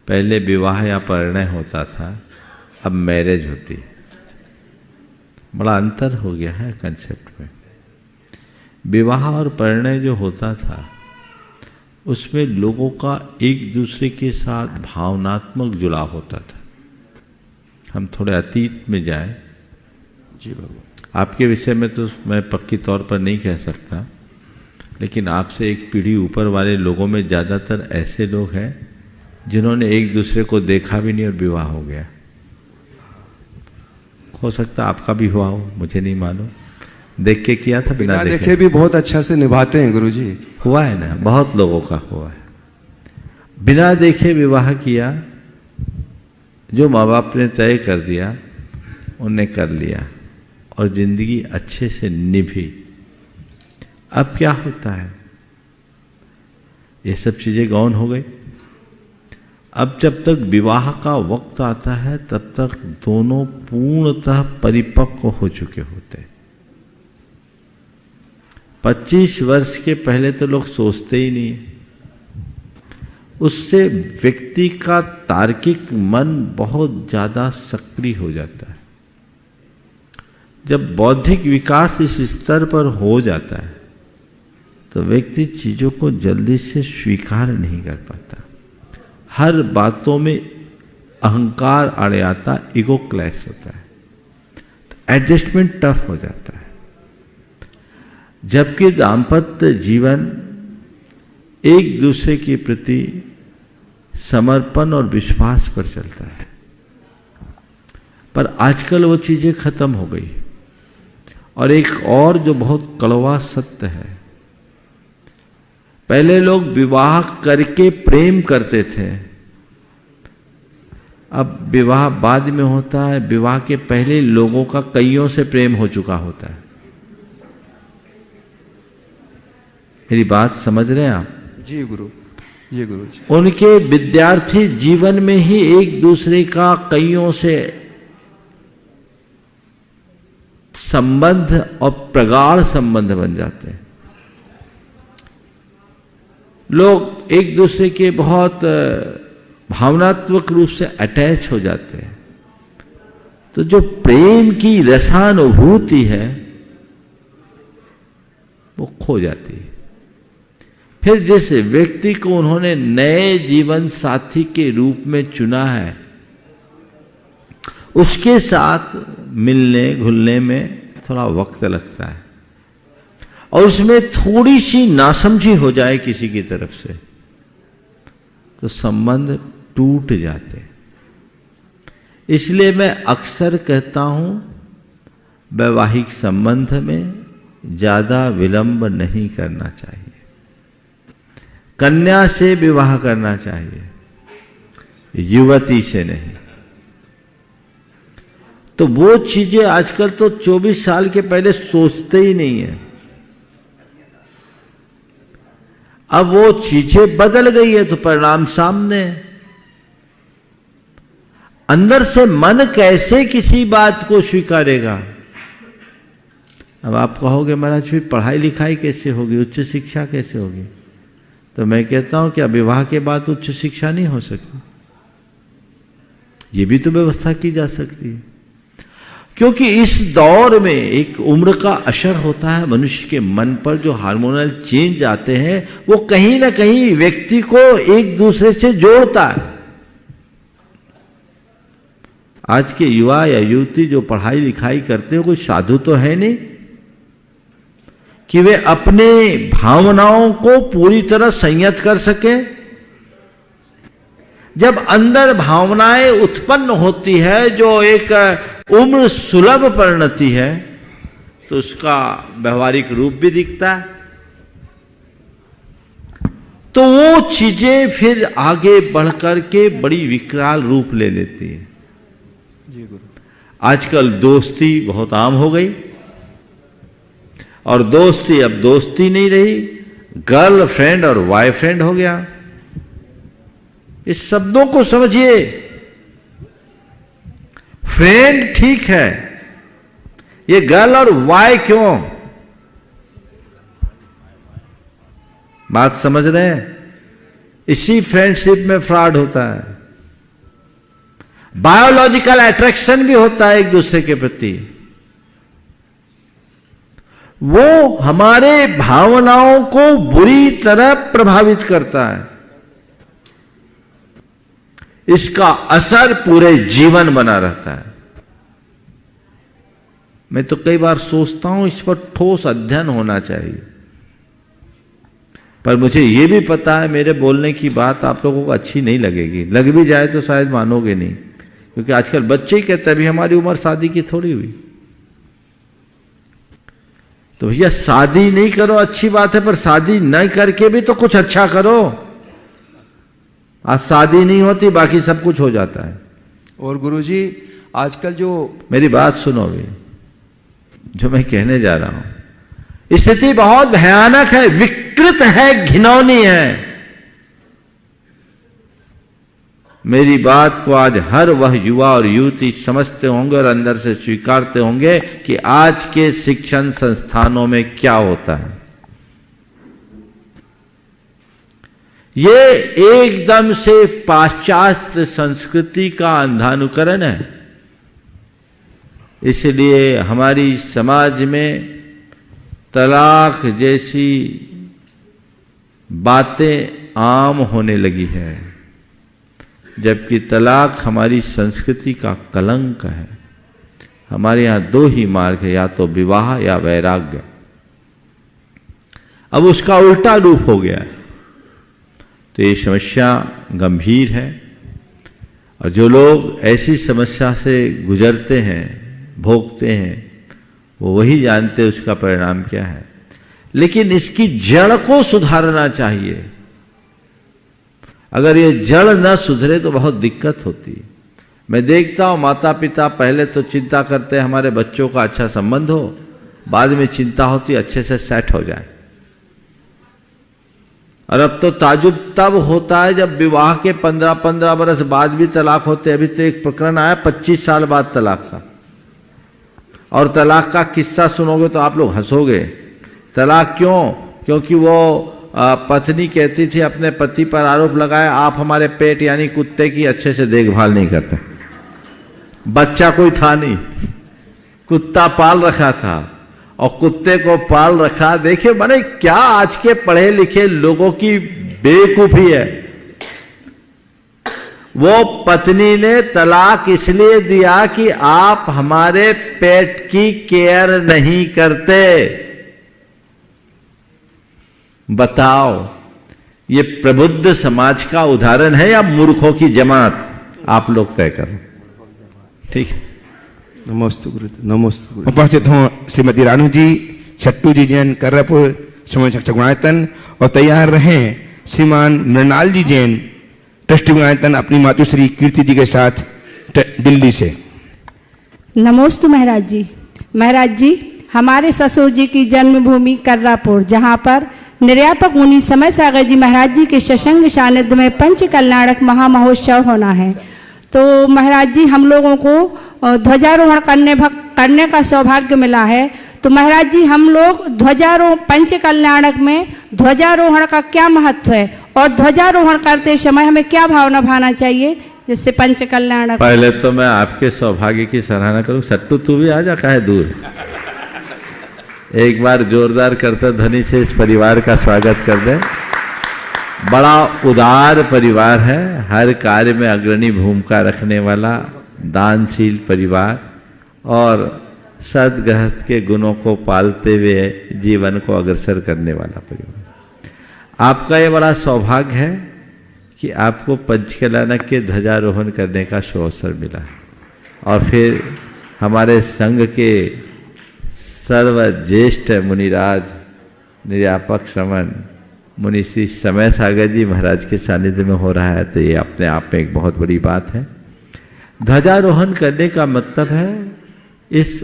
पहले विवाह या परिणय होता था, अब मैरिज होती है। बड़ा अंतर हो गया है कंसेप्ट में। विवाह और परिणय जो होता था उसमें लोगों का एक दूसरे के साथ भावनात्मक जुड़ाव होता था। हम थोड़े अतीत में जाएं। जी बाबू, आपके विषय में तो मैं पक्की तौर पर नहीं कह सकता, लेकिन आपसे एक पीढ़ी ऊपर वाले लोगों में ज़्यादातर ऐसे लोग हैं जिन्होंने एक दूसरे को देखा भी नहीं और विवाह हो गया। हो सकता आपका भी हुआ हो, मुझे नहीं मालूम। देख के किया था, बिना देखे भी बहुत अच्छा से निभाते हैं गुरुजी। हुआ है ना, बहुत लोगों का हुआ है। बिना देखे विवाह किया, जो माँ बाप ने तय कर दिया उन्हें कर लिया और जिंदगी अच्छे से निभी। अब क्या होता है, ये सब चीजें गौन हो गई। अब जब तक विवाह का वक्त आता है तब तक दोनों पूर्णतः परिपक्व हो चुके होते हैं। 25 वर्ष के पहले तो लोग सोचते ही नहीं है। उससे व्यक्ति का तार्किक मन बहुत ज्यादा सक्रिय हो जाता है। जब बौद्धिक विकास इस स्तर पर हो जाता है तो व्यक्ति चीजों को जल्दी से स्वीकार नहीं कर पाता। हर बातों में अहंकार अड़े आता, ईगो क्लैश होता है, तो एडजस्टमेंट टफ हो जाता है। जबकि दाम्पत्य जीवन एक दूसरे के प्रति समर्पण और विश्वास पर चलता है, पर आजकल वो चीजें खत्म हो गई। और एक और जो बहुत कड़वा सत्य है, पहले लोग विवाह करके प्रेम करते थे, अब विवाह बाद में होता है। विवाह के पहले लोगों का कईयों से प्रेम हो चुका होता है। मेरी बात समझ रहे हैं आप? जी गुरु, जी गुरु जी। उनके विद्यार्थी जीवन में ही एक दूसरे का कईयों से संबंध और प्रगाढ़ संबंध बन जाते हैं। लोग एक दूसरे के बहुत भावनात्मक रूप से अटैच हो जाते हैं, तो जो प्रेम की रसानुभूति है वो खो जाती है। फिर जिस व्यक्ति को उन्होंने नए जीवन साथी के रूप में चुना है, उसके साथ मिलने घुलने में थोड़ा वक्त लगता है, और उसमें थोड़ी सी नासमझी हो जाए किसी की तरफ से तो संबंध टूट जाते हैं। इसलिए मैं अक्सर कहता हूं, वैवाहिक संबंध में ज्यादा विलंब नहीं करना चाहिए। कन्या से विवाह करना चाहिए, युवती से नहीं। तो वो चीजें आजकल तो 24 साल के पहले सोचते ही नहीं है। अब वो चीजें बदल गई है तो परिणाम सामने है। अंदर से मन कैसे किसी बात को स्वीकारेगा? अब आप कहोगे महाराज फिर पढ़ाई लिखाई कैसे होगी, उच्च शिक्षा कैसे होगी? तो मैं कहता हूं कि विवाह के बाद उच्च शिक्षा नहीं हो सकती, ये भी तो व्यवस्था की जा सकती है। क्योंकि इस दौर में एक उम्र का असर होता है मनुष्य के मन पर, जो हार्मोनल चेंज आते हैं वो कहीं ना कहीं व्यक्ति को एक दूसरे से जोड़ता है। आज के युवा या युवती जो पढ़ाई लिखाई करते हैं कोई साधु तो है नहीं कि वे अपने भावनाओं को पूरी तरह संयत कर सके। जब अंदर भावनाएं उत्पन्न होती है जो एक उम्र सुलभ परिणति है, तो उसका व्यवहारिक रूप भी दिखता है। तो वो चीजें फिर आगे बढ़कर के बड़ी विकराल रूप ले लेती है। जी गुरु। आजकल दोस्ती बहुत आम हो गई, और दोस्ती अब दोस्ती नहीं रही, गर्लफ्रेंड और बॉयफ्रेंड हो गया। इस शब्दों को समझिए। फ्रेंड ठीक है, ये गर्ल और वाई क्यों? बात समझ रहे हैं? इसी फ्रेंडशिप में फ्रॉड होता है। बायोलॉजिकल अट्रैक्शन भी होता है एक दूसरे के प्रति, वो हमारे भावनाओं को बुरी तरह प्रभावित करता है। इसका असर पूरे जीवन बना रहता है। मैं तो कई बार सोचता हूं इस पर ठोस अध्ययन होना चाहिए, पर मुझे यह भी पता है मेरे बोलने की बात आप लोगों को अच्छी नहीं लगेगी। लग भी जाए तो शायद मानोगे नहीं, क्योंकि आजकल बच्चे ही कहते हैं अभी हमारी उम्र शादी की थोड़ी हुई। तो भैया शादी नहीं करो अच्छी बात है, पर शादी नहीं करके भी तो कुछ अच्छा करो। आज शादी नहीं होती, बाकी सब कुछ हो जाता है। और गुरुजी आजकल जो, मेरी बात सुनो भी, जो मैं कहने जा रहा हूं, स्थिति बहुत भयानक है, विकृत है, घिनौनी है। मेरी बात को आज हर वह युवा और युवती समझते होंगे और अंदर से स्वीकारते होंगे कि आज के शिक्षण संस्थानों में क्या होता है। ये एकदम से पाश्चात्य संस्कृति का अंधानुकरण है। इसलिए हमारी समाज में तलाक जैसी बातें आम होने लगी है, जबकि तलाक हमारी संस्कृति का कलंक है। हमारे यहां दो ही मार्ग है, या तो विवाह या वैराग्य। अब उसका उल्टा रूप हो गया है। तो ये समस्या गंभीर है, और जो लोग ऐसी समस्या से गुजरते हैं, भोगते हैं, वो वही जानते उसका परिणाम क्या है। लेकिन इसकी जड़ को सुधारना चाहिए। अगर ये जड़ न सुधरे तो बहुत दिक्कत होती है। मैं देखता हूं माता पिता पहले तो चिंता करते हैं हमारे बच्चों का अच्छा संबंध हो, बाद में चिंता होती अच्छे से सेट हो जाए। और अब तो ताजुब तब होता है जब विवाह के 15-15 बरस बाद भी तलाक होते। अभी तो एक प्रकरण आया 25 साल बाद तलाक का, और तलाक का किस्सा सुनोगे तो आप लोग हंसोगे। तलाक क्यों? क्योंकि वो पत्नी कहती थी, अपने पति पर आरोप लगाया, आप हमारे पेट यानी कुत्ते की अच्छे से देखभाल नहीं करते। बच्चा कोई था नहीं, कुत्ता पाल रखा था, और कुत्ते को पाल रखा। देखिए माने क्या आज के पढ़े लिखे लोगों की बेवकूफी है। वो पत्नी ने तलाक इसलिए दिया कि आप हमारे पेट की केयर नहीं करते। बताओ, ये प्रबुद्ध समाज का उदाहरण है या मूर्खों की जमात? आप लोग तय करो। ठीक है। नमस्ते गुरुदेव। नमस्ते गुरुदेव। उपस्थित हों श्रीमती रानू जी, छट्टू जी जैन, कर्रपुर समूह शिक्षक गुणायतन, और तैयार रहें श्रीमान मृणाल जी जैन, ट्रस्टी गुणायतन, अपनी मातुश्री कीर्ति जी के साथ दिल्ली से। नमोस्तु महाराज जी। महाराज जी, हमारे ससुर जी की जन्मभूमि कर्रापुर, जहाँ पर निर्यापक मुनि समय सागर जी महाराज जी के सत्संग सानिध्य में पंच कल्याणक महामहोत्सव होना है। तो महाराज जी, हम लोगों को ध्वजारोहण करने का सौभाग्य मिला है। तो महाराज जी, हम लोग ध्वजारोहण, पंच कल्याणक में ध्वजारोहण का क्या महत्व है, और ध्वजारोहण करते समय हमें क्या भावना भाना चाहिए जिससे पंच कल्याणक? पहले तो मैं आपके सौभाग्य की सराहना करूं। सट्टू तू भी आ जा, काहे दूर। एक बार जोरदार करते ध्वनि से इस परिवार का स्वागत कर दें। बड़ा उदार परिवार है, हर कार्य में अग्रणी भूमिका रखने वाला दानशील परिवार, और सद्गृहस्थ के गुणों को पालते हुए जीवन को अग्रसर करने वाला परिवार। आपका ये बड़ा सौभाग्य है कि आपको पंचकलानक के ध्वजारोहण करने का अवसर मिला और फिर हमारे संघ के सर्वज्येष्ठ मुनिराज निर्यापक श्रवण मुनि श्री समय सागर जी महाराज के सानिध्य में हो रहा है, तो ये अपने आप में एक बहुत बड़ी बात है। ध्वजारोहण करने का मतलब है इस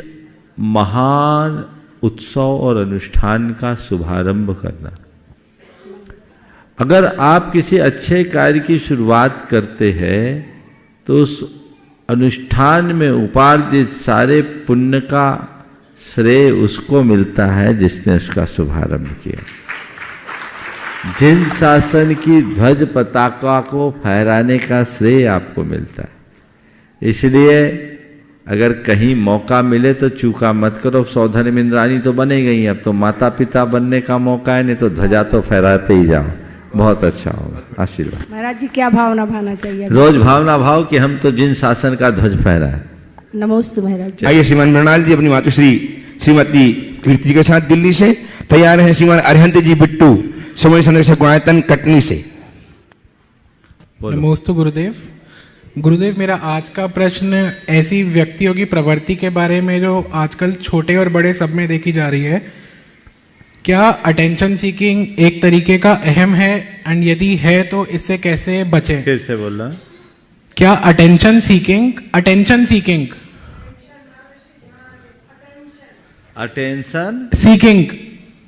महान उत्सव और अनुष्ठान का शुभारंभ करना। अगर आप किसी अच्छे कार्य की शुरुआत करते हैं तो उस अनुष्ठान में उपार्जित सारे पुण्य का श्रेय उसको मिलता है जिसने उसका शुभारंभ किया। जिन शासन की ध्वज पताका को फहराने का श्रेय आपको मिलता है। इसलिए अगर कहीं मौका मिले तो चूका मत करो। सौधन इंद्राणी तो बने गई, अब तो माता पिता बनने का मौका है, नहीं तो ध्वजा तो फहराते ही जाओ, बहुत अच्छा होगा। आशीर्वाद। महाराज जी क्या भावना भाना चाहिए? रोज भावना भाव कि हम तो जिन शासन का ध्वज फहरा है। नमोस्तु महाराज जी। आइए श्रीमान मृणाल जी अपनी मातुश्री श्रीमती कीर्ति जी के साथ दिल्ली से तैयार हैं। श्रीमान अरिहंत जी बिट्टू समूह संरक्षक गुणायतन कटनी से। नमोस्तु गुरुदेव। गुरुदेव, मेरा आज का प्रश्न ऐसी व्यक्तियों की प्रवृत्ति के बारे में जो आजकल छोटे और बड़े सब में देखी जा रही है। क्या अटेंशन सीकिंग एक तरीके का अहम है, एंड यदि है तो इससे कैसे बचें? फिर से बोलना। क्या अटेंशन सीकिंग अटेंशन सीकिंग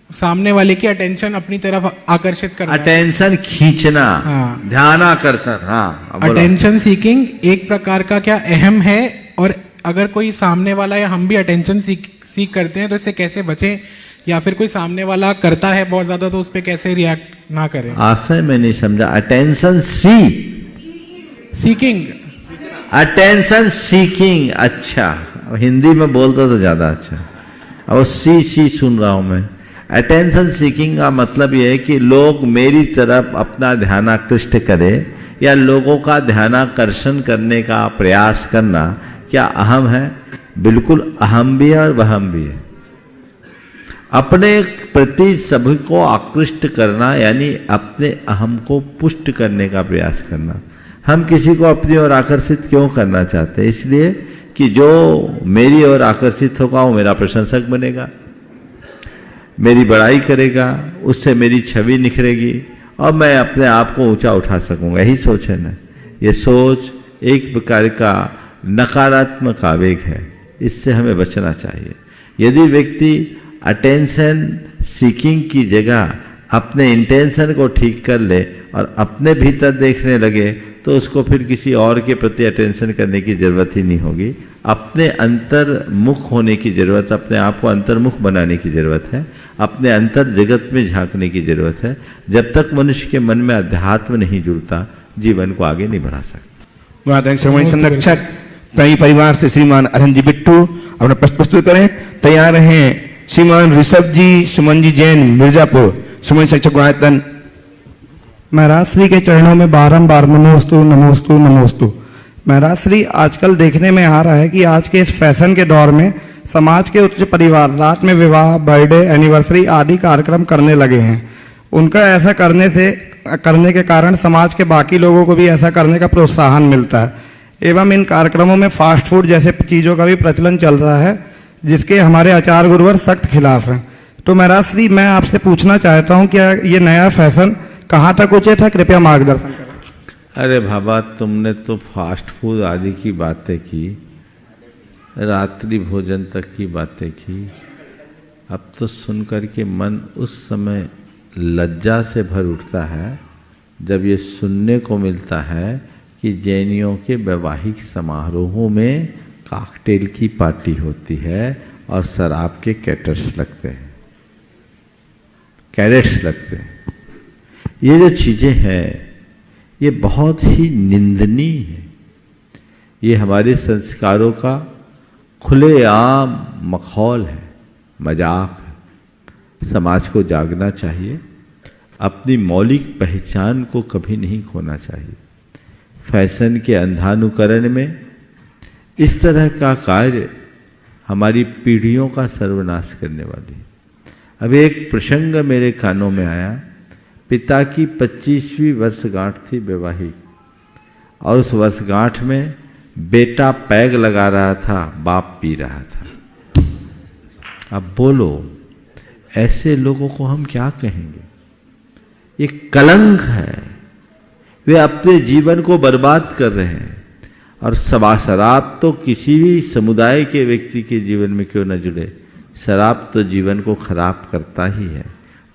सामने वाले की अटेंशन अपनी तरफ आकर्षित करना, अटेंशन खींचना, हाँ, ध्यान आकर्षण, हाँ, अटेंशन सीकिंग एक प्रकार का क्या अहम है, और अगर कोई सामने वाला या हम भी अटेंशन सीख करते हैं तो इससे कैसे बचें, या फिर कोई सामने वाला करता है बहुत ज्यादा तो उस पर कैसे रिएक्ट ना करें? आशय में नहीं समझा। Attention seeking, attention seeking. अच्छा, हिंदी में बोलते तो ज्यादा अच्छा। अब सी सुन रहा हूं मैं। अटेंशन सीकिंग का मतलब यह है कि लोग मेरी तरफ अपना ध्यान आकृष्ट करें या लोगों का ध्यानाकर्षण करने का प्रयास करना क्या अहम है? बिल्कुल अहम भी है और वहम भी है। अपने प्रति सभी को आकृष्ट करना यानी अपने अहम को पुष्ट करने का प्रयास करना। हम किसी को अपनी ओर आकर्षित क्यों करना चाहते हैं? इसलिए कि जो मेरी ओर आकर्षित होगा वो मेरा प्रशंसक बनेगा, मेरी बड़ाई करेगा, उससे मेरी छवि निखरेगी और मैं अपने आप को ऊंचा उठा सकूंगा। यही सोच है ना। ये सोच एक प्रकार का नकारात्मक आवेग है, इससे हमें बचना चाहिए। यदि व्यक्ति अटेंशन सीकिंग की जगह अपने इंटेंशन को ठीक कर ले और अपने भीतर देखने लगे तो उसको फिर किसी और के प्रति अटेंशन करने की जरूरत ही नहीं होगी। अपने अंतर्मुख होने की जरूरत, अपने आप को अंतर्मुख बनाने की जरूरत है, अपने अंतर जगत में झांकने की जरूरत है। जब तक मनुष्य के मन में अध्यात्म नहीं जुड़ता, जीवन को आगे नहीं बढ़ा सकता। संरक्षक कई परिवार से श्रीमान अरहन जी बिट्टू अपना प्रस्तुत करें। तैयार हैं श्रीमान ऋषभ जी सुमन जी जैन मिर्जापुर समूह संरक्षक गुणायतन। महाराज श्री के चरणों में बारंबार नमोस्तु नमोस्तु नमोस्तु। महाराज श्री, आजकल देखने में आ रहा है कि आज के इस फैशन के दौर में समाज के उच्च परिवार रात में विवाह, बर्थडे, एनिवर्सरी आदि कार्यक्रम करने लगे हैं। उनका ऐसा करने के कारण समाज के बाकी लोगों को भी ऐसा करने का प्रोत्साहन मिलता है एवं इन कार्यक्रमों में फास्ट फूड जैसे चीज़ों का भी प्रचलन चल रहा है, जिसके हमारे आचार्य गुरुवर सख्त खिलाफ हैं। तो महाराज श्री, मैं आपसे पूछना चाहता हूँ, क्या ये नया फैशन कहाँ तक उचित है? कृपया मार्गदर्शन करें। अरे बाबा, तुमने तो फास्ट फूड आदि की बातें की, रात्रि भोजन तक की बातें की। अब तो सुनकर के मन उस समय लज्जा से भर उठता है जब ये सुनने को मिलता है कि जैनियों के वैवाहिक समारोहों में कॉकटेल की पार्टी होती है और शराब के कैरेट्स लगते हैं। ये जो चीज़ें हैं ये बहुत ही निंदनीय है। ये हमारे संस्कारों का खुलेआम मखौल है, मजाक है। समाज को जागना चाहिए, अपनी मौलिक पहचान को कभी नहीं खोना चाहिए। फैशन के अंधानुकरण में इस तरह का कार्य हमारी पीढ़ियों का सर्वनाश करने वाली है। अब एक प्रसंग मेरे कानों में आया। पिता की 25वीं वर्षगांठ थी वैवाहिक, और उस वर्षगांठ में बेटा पैग लगा रहा था, बाप पी रहा था। अब बोलो, ऐसे लोगों को हम क्या कहेंगे? ये कलंक है। वे अपने जीवन को बर्बाद कर रहे हैं। और शराब तो किसी भी समुदाय के व्यक्ति के जीवन में क्यों न जुड़े, शराब तो जीवन को खराब करता ही है।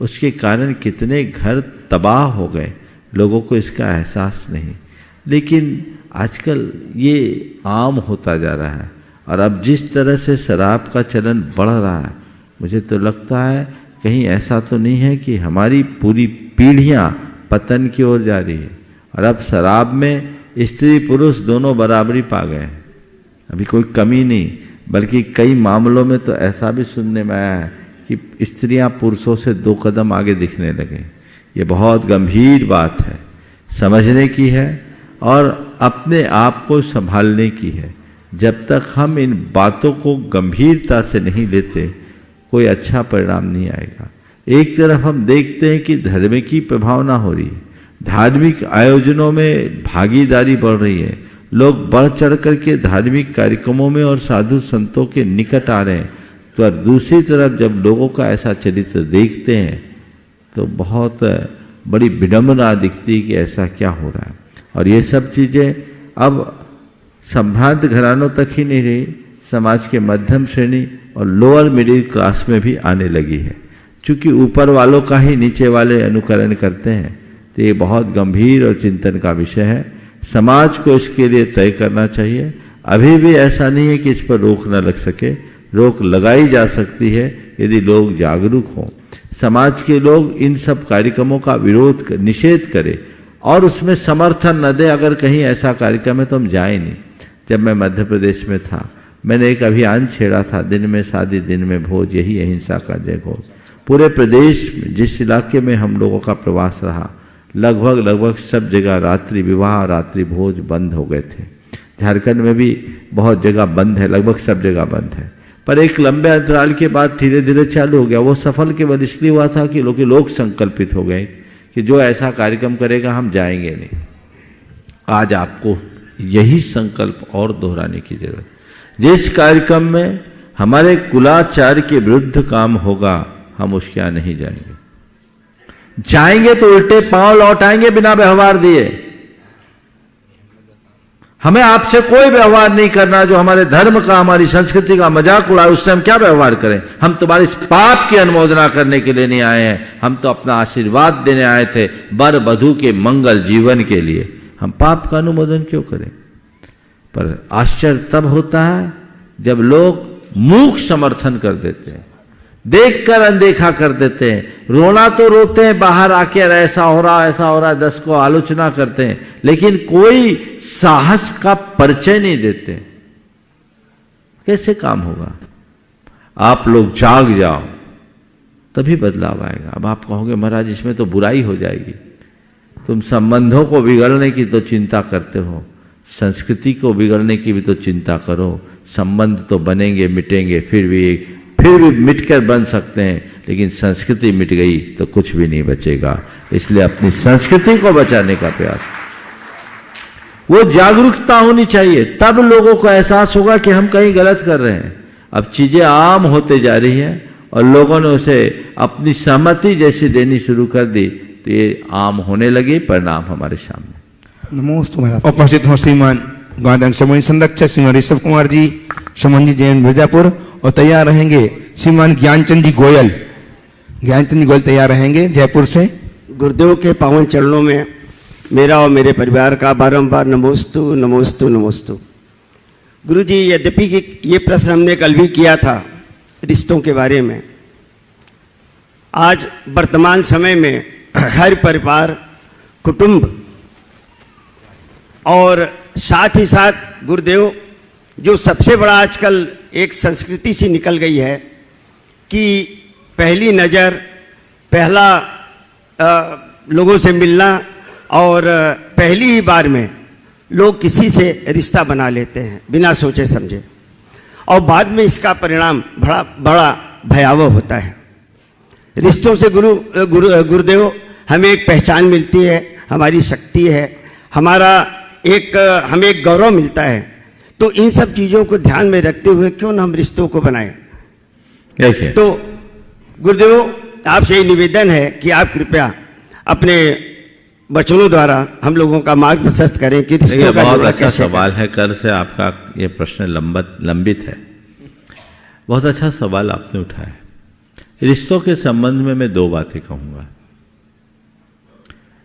उसके कारण कितने घर तबाह हो गए, लोगों को इसका एहसास नहीं। लेकिन आजकल ये आम होता जा रहा है। और अब जिस तरह से शराब का चलन बढ़ रहा है, मुझे तो लगता है कहीं ऐसा तो नहीं है कि हमारी पूरी पीढ़ियां पतन की ओर जा रही है। और अब शराब में स्त्री पुरुष दोनों बराबरी पा गए हैं, अभी कोई कमी नहीं, बल्कि कई मामलों में तो ऐसा भी सुनने में आया है कि स्त्रियां पुरुषों से 2 कदम आगे दिखने लगे। ये बहुत गंभीर बात है, समझने की है और अपने आप को संभालने की है। जब तक हम इन बातों को गंभीरता से नहीं लेते, कोई अच्छा परिणाम नहीं आएगा। एक तरफ हम देखते हैं कि धर्म की प्रभावना हो रही है, धार्मिक आयोजनों में भागीदारी बढ़ रही है, लोग बढ़ चढ़ करके धार्मिक कार्यक्रमों में और साधु संतों के निकट आ रहे हैं। तो दूसरी तरफ जब लोगों का ऐसा चरित्र देखते हैं तो बहुत बड़ी विडंबना दिखती है कि ऐसा क्या हो रहा है। और ये सब चीज़ें अब संभ्रांत घरानों तक ही नहीं रही, समाज के मध्यम श्रेणी और लोअर मिडिल क्लास में भी आने लगी है। चूँकि ऊपर वालों का ही नीचे वाले अनुकरण करते हैं, तो ये बहुत गंभीर और चिंतन का विषय है। समाज को इसके लिए तय करना चाहिए। अभी भी ऐसा नहीं है कि इस पर रोक न लग सके, रोक लगाई जा सकती है यदि लोग जागरूक हों। समाज के लोग इन सब कार्यक्रमों का निषेध करें और उसमें समर्थन न दे। अगर कहीं ऐसा कार्यक्रम है तो हम जाए नहीं। जब मैं मध्य प्रदेश में था, मैंने एक अभियान छेड़ा था, दिन में शादी दिन में भोज, यही अहिंसा का जय घोष। पूरे प्रदेश में जिस इलाके में हम लोगों का प्रवास रहा, लगभग सब जगह रात्रि विवाह, रात्रि भोज बंद हो गए थे। झारखंड में भी बहुत जगह बंद है, लगभग सब जगह बंद है। पर एक लंबे अंतराल के बाद धीरे धीरे चालू हो गया। वो सफल केवल इसलिए हुआ था कि लोग संकल्पित हो गए कि जो ऐसा कार्यक्रम करेगा हम जाएंगे नहीं। आज आपको यही संकल्प और दोहराने की जरूरत। जिस कार्यक्रम में हमारे कुलाचार के विरुद्ध काम होगा, हम उसके यहाँ नहीं जाएंगे। जाएंगे तो उल्टे पांव लौट आएंगे बिना व्यवहार दिए। हमें आपसे कोई व्यवहार नहीं करना जो हमारे धर्म का, हमारी संस्कृति का मजाक उड़ाए, उससे हम क्या व्यवहार करें? हम तुम्हारे इस पाप की अनुमोदना करने के लिए नहीं आए हैं, हम तो अपना आशीर्वाद देने आए थे, वर वधू के मंगल जीवन के लिए। हम पाप का अनुमोदन क्यों करें? पर आश्चर्य तब होता है जब लोग मूक समर्थन कर देते हैं, देखकर अनदेखा कर देते हैं। रोना तो रोते हैं बाहर आके, ऐसा हो रहा है, 10 को आलोचना करते हैं, लेकिन कोई साहस का परिचय नहीं देते। कैसे काम होगा? आप लोग जाग जाओ तभी बदलाव आएगा। अब आप कहोगे महाराज इसमें तो बुराई हो जाएगी। तुम संबंधों को बिगड़ने की तो चिंता करते हो, संस्कृति को बिगड़ने की भी तो चिंता करो। संबंध तो बनेंगे, मिटेंगे, फिर भी मिटकर बन सकते हैं, लेकिन संस्कृति मिट गई तो कुछ भी नहीं बचेगा। इसलिए अपनी संस्कृति को बचाने का प्रयास, वो जागरूकता होनी चाहिए, तब लोगों को एहसास होगा कि हम कहीं गलत कर रहे हैं। अब चीजें आम होते जा रही हैं और लोगों ने उसे अपनी सहमति जैसी देनी शुरू कर दी, तो ये आम होने लगी। परिणाम हमारे सामने। नमस्ते। उपस्थित हो श्रीमान गणतंत्र समूह संरक्षक श्रीमान ऋषभ कुमार जी, सुमन जी जैन मिर्जापुर, और तैयार रहेंगे श्रीमान ज्ञानचंद जी गोयल। ज्ञानचंद जी गोयल तैयार रहेंगे जयपुर से। गुरुदेव के पावन चरणों में मेरा और मेरे परिवार का बारंबार नमोस्तु नमोस्तु नमोस्तु। गुरु जी, यद्यपि ये प्रश्न हमने कल भी किया था रिश्तों के बारे में, आज वर्तमान समय में घर परिवार कुटुंब और साथ ही साथ गुरुदेव जो सबसे बड़ा आजकल एक संस्कृति सी निकल गई है कि पहली नज़र, पहला लोगों से मिलना और पहली ही बार में लोग किसी से रिश्ता बना लेते हैं बिना सोचे समझे, और बाद में इसका परिणाम बड़ा भयावह होता है। रिश्तों से गुरुदेव हमें एक पहचान मिलती है, हमारी शक्ति है, हमारा हमें एक गौरव मिलता है। तो इन सब चीज़ों को ध्यान में रखते हुए क्यों न हम रिश्तों को बनाएं। तो गुरुदेव आपसे निवेदन है कि आप कृपया अपने वचनों द्वारा हम लोगों का मार्ग प्रशस्त करें कि रिश्तों का बहुत अच्छा सवाल है। कल से आपका ये प्रश्न लंबित है। बहुत अच्छा सवाल आपने उठाया। रिश्तों के संबंध में मैं दो बातें कहूँगा।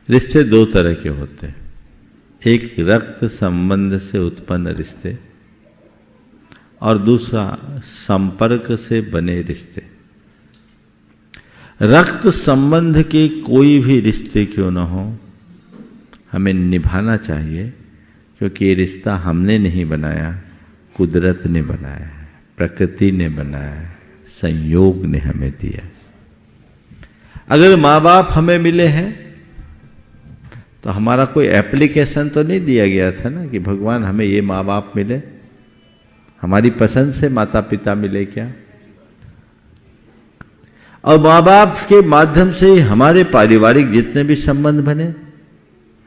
रिश्ते दो तरह के होते हैं, एक रक्त संबंध से उत्पन्न रिश्ते और दूसरा संपर्क से बने रिश्ते। रक्त संबंध के कोई भी रिश्ते क्यों न हो, हमें निभाना चाहिए, क्योंकि ये रिश्ता हमने नहीं बनाया, कुदरत ने बनाया है, प्रकृति ने बनाया है, संयोग ने हमें दिया। अगर माँ बाप हमें मिले हैं तो हमारा कोई एप्लीकेशन तो नहीं दिया गया था ना कि भगवान हमें ये माँ बाप मिले, हमारी पसंद से माता पिता मिले क्या। और माँ बाप के माध्यम से हमारे पारिवारिक जितने भी संबंध बने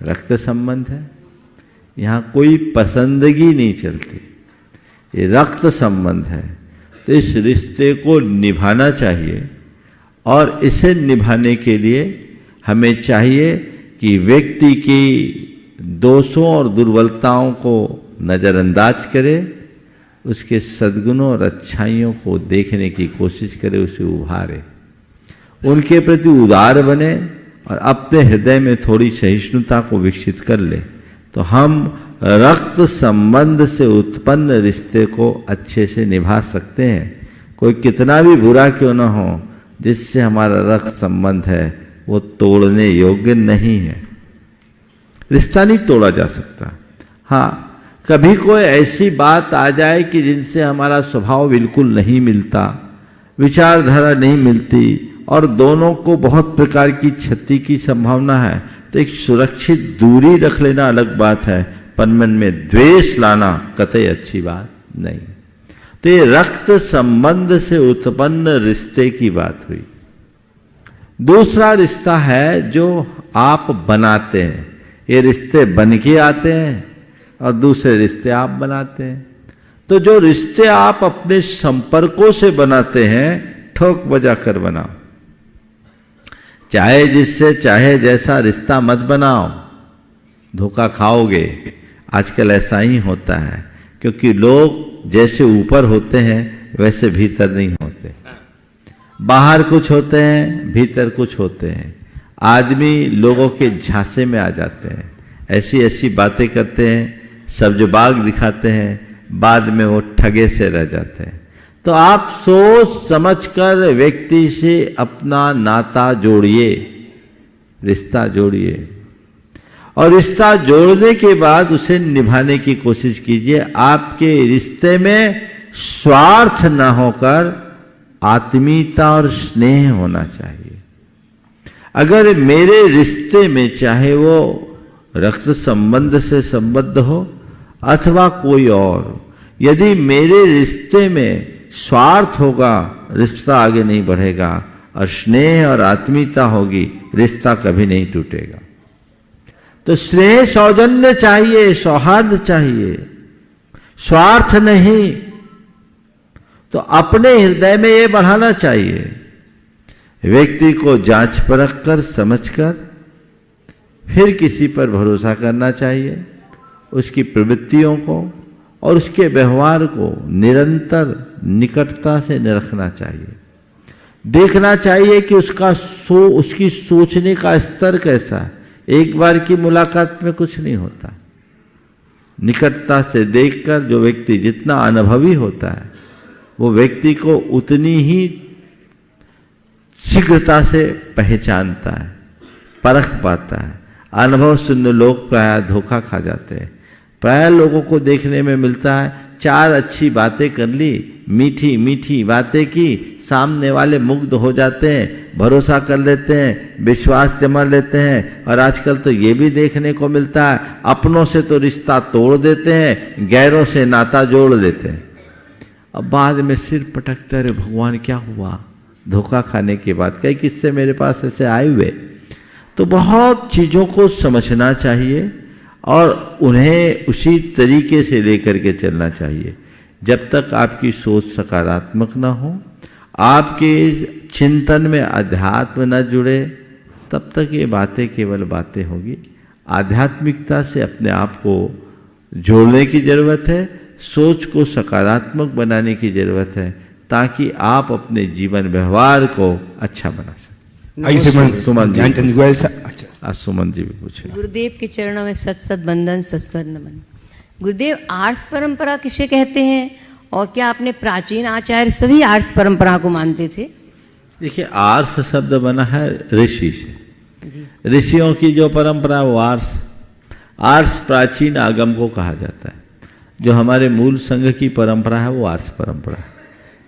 रक्त संबंध है, यहाँ कोई पसंदगी नहीं चलती, ये रक्त संबंध है। तो इस रिश्ते को निभाना चाहिए और इसे निभाने के लिए हमें चाहिए कि व्यक्ति की दोषों और दुर्बलताओं को नज़रअंदाज करे, उसके सद्गुणों और अच्छाइयों को देखने की कोशिश करे, उसे उभारे, उनके प्रति उदार बने और अपने हृदय में थोड़ी सहिष्णुता को विकसित कर ले, तो हम रक्त संबंध से उत्पन्न रिश्ते को अच्छे से निभा सकते हैं। कोई कितना भी बुरा क्यों न हो, जिससे हमारा रक्त संबंध है वो तोड़ने योग्य नहीं है। रिश्ता नहीं तोड़ा जा सकता। हाँ, कभी कोई ऐसी बात आ जाए कि जिनसे हमारा स्वभाव बिल्कुल नहीं मिलता, विचारधारा नहीं मिलती और दोनों को बहुत प्रकार की क्षति की संभावना है, तो एक सुरक्षित दूरी रख लेना अलग बात है, पर मन में द्वेष लाना कतई अच्छी बात नहीं। तो ये रक्त संबंध से उत्पन्न रिश्ते की बात हुई। दूसरा रिश्ता है जो आप बनाते हैं। ये रिश्ते बन के आते हैं और दूसरे रिश्ते आप बनाते हैं। तो जो रिश्ते आप अपने संपर्कों से बनाते हैं, ठोक बजा कर बनाओ, चाहे जिससे चाहे जैसा रिश्ता मत बनाओ, धोखा खाओगे। आजकल ऐसा ही होता है, क्योंकि लोग जैसे ऊपर होते हैं वैसे भीतर नहीं होते। बाहर कुछ होते हैं, भीतर कुछ होते हैं। आदमी लोगों के झांसे में आ जाते हैं, ऐसी ऐसी बातें करते हैं, सब्जबाग दिखाते हैं, बाद में वो ठगे से रह जाते हैं। तो आप सोच समझकर व्यक्ति से अपना नाता जोड़िए, रिश्ता जोड़िए, और रिश्ता जोड़ने के बाद उसे निभाने की कोशिश कीजिए। आपके रिश्ते में स्वार्थ न होकर आत्मीयता और स्नेह होना चाहिए। अगर मेरे रिश्ते में, चाहे वो रक्त संबंध से संबद्ध हो अथवा कोई और, यदि मेरे रिश्ते में स्वार्थ होगा, रिश्ता आगे नहीं बढ़ेगा, और स्नेह और आत्मीयता होगी, रिश्ता कभी नहीं टूटेगा। तो स्नेह सौजन्य चाहिए, सौहार्द चाहिए, स्वार्थ नहीं। तो अपने हृदय में ये बढ़ाना चाहिए। व्यक्ति को जांच परख कर, समझकर फिर किसी पर भरोसा करना चाहिए। उसकी प्रवृत्तियों को और उसके व्यवहार को निरंतर निकटता से निरखना चाहिए। देखना चाहिए कि उसकी सोचने का स्तर कैसा है। एक बार की मुलाकात में कुछ नहीं होता। निकटता से देखकर जो व्यक्ति जितना अनुभवी होता है, वो व्यक्ति को उतनी ही शीघ्रता से पहचानता है, परख पाता है। अनुभव शून्य लोग प्राय धोखा खा जाते हैं। प्राय लोगों को देखने में मिलता है, चार अच्छी बातें कर ली, मीठी मीठी बातें की, सामने वाले मुग्ध हो जाते हैं, भरोसा कर लेते हैं, विश्वास जमा लेते हैं। और आजकल तो ये भी देखने को मिलता है, अपनों से तो रिश्ता तोड़ देते हैं, गैरों से नाता जोड़ देते हैं। अब बाद में सिर पटकते, अरे भगवान क्या हुआ, धोखा खाने के बाद। कई किस्से मेरे पास ऐसे आए हुए। तो बहुत चीज़ों को समझना चाहिए और उन्हें उसी तरीके से लेकर के चलना चाहिए। जब तक आपकी सोच सकारात्मक ना हो, आपके चिंतन में अध्यात्म न जुड़े, तब तक ये बातें केवल बातें होगी। आध्यात्मिकता से अपने आप को जोड़ने की जरूरत है, सोच को सकारात्मक बनाने की जरूरत है, ताकि आप अपने जीवन व्यवहार को अच्छा बना सकें। सुमन जी भी पूछे। गुरुदेव के चरणों में सत सत बंदन, सत सत नमन। गुरुदेव, आर्ष परंपरा किसे कहते हैं और क्या अपने प्राचीन आचार्य सभी आर्ष परंपरा को मानते थे? देखिए, आर्ष शब्द बना है ऋषि से। ऋषियों की जो परंपरा वो आर्ष प्राचीन आगम को कहा जाता है। जो हमारे मूल संघ की परंपरा है वो आर्ष परंपरा है।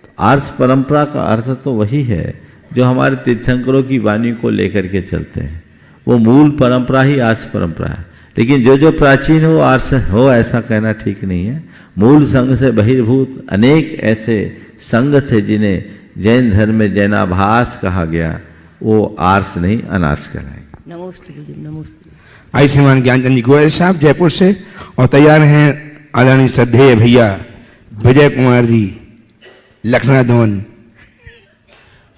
तो आर्ष परंपरा का अर्थ तो वही है जो हमारे तीर्थंकरों की वाणी को लेकर के चलते हैं, वो मूल परंपरा ही आर्ष परंपरा है। लेकिन जो प्राचीन है वो आर्ष हो, ऐसा कहना ठीक नहीं है। मूल संघ से बहिर्भूत अनेक ऐसे संघ थे जिन्हें जैन धर्म में जैनाभास कहा गया, वो आर्ष नहीं अनार्ष कहलाएगा। नमस्ते गुरुदेव, नमस्ते। आई श्रीमान ज्ञानचंद जी गोयल साहब जयपुर से, और तैयार हैं आदरणीय श्रद्धेय भैया विजय कुमार जी लखनऊ।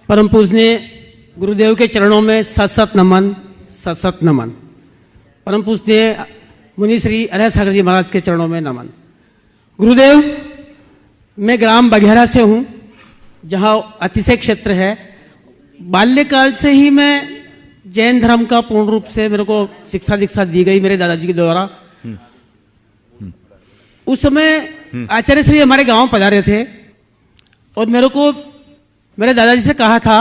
परम पूजनीय गुरुदेव के चरणों में सत सत नमन, सत सत नमन। परम पूजनीय मुनि श्री अरह सागर जी महाराज के चरणों में नमन। गुरुदेव, मैं ग्राम बघेरा से हूँ, जहाँ अतिशय क्षेत्र है। बाल्यकाल से ही मैं जैन धर्म का पूर्ण रूप से मेरे को शिक्षा दीक्षा दी गई मेरे दादाजी के द्वारा। उस समय आचार्य श्री हमारे गांव पधारे थे और मेरे को मेरे दादाजी से कहा था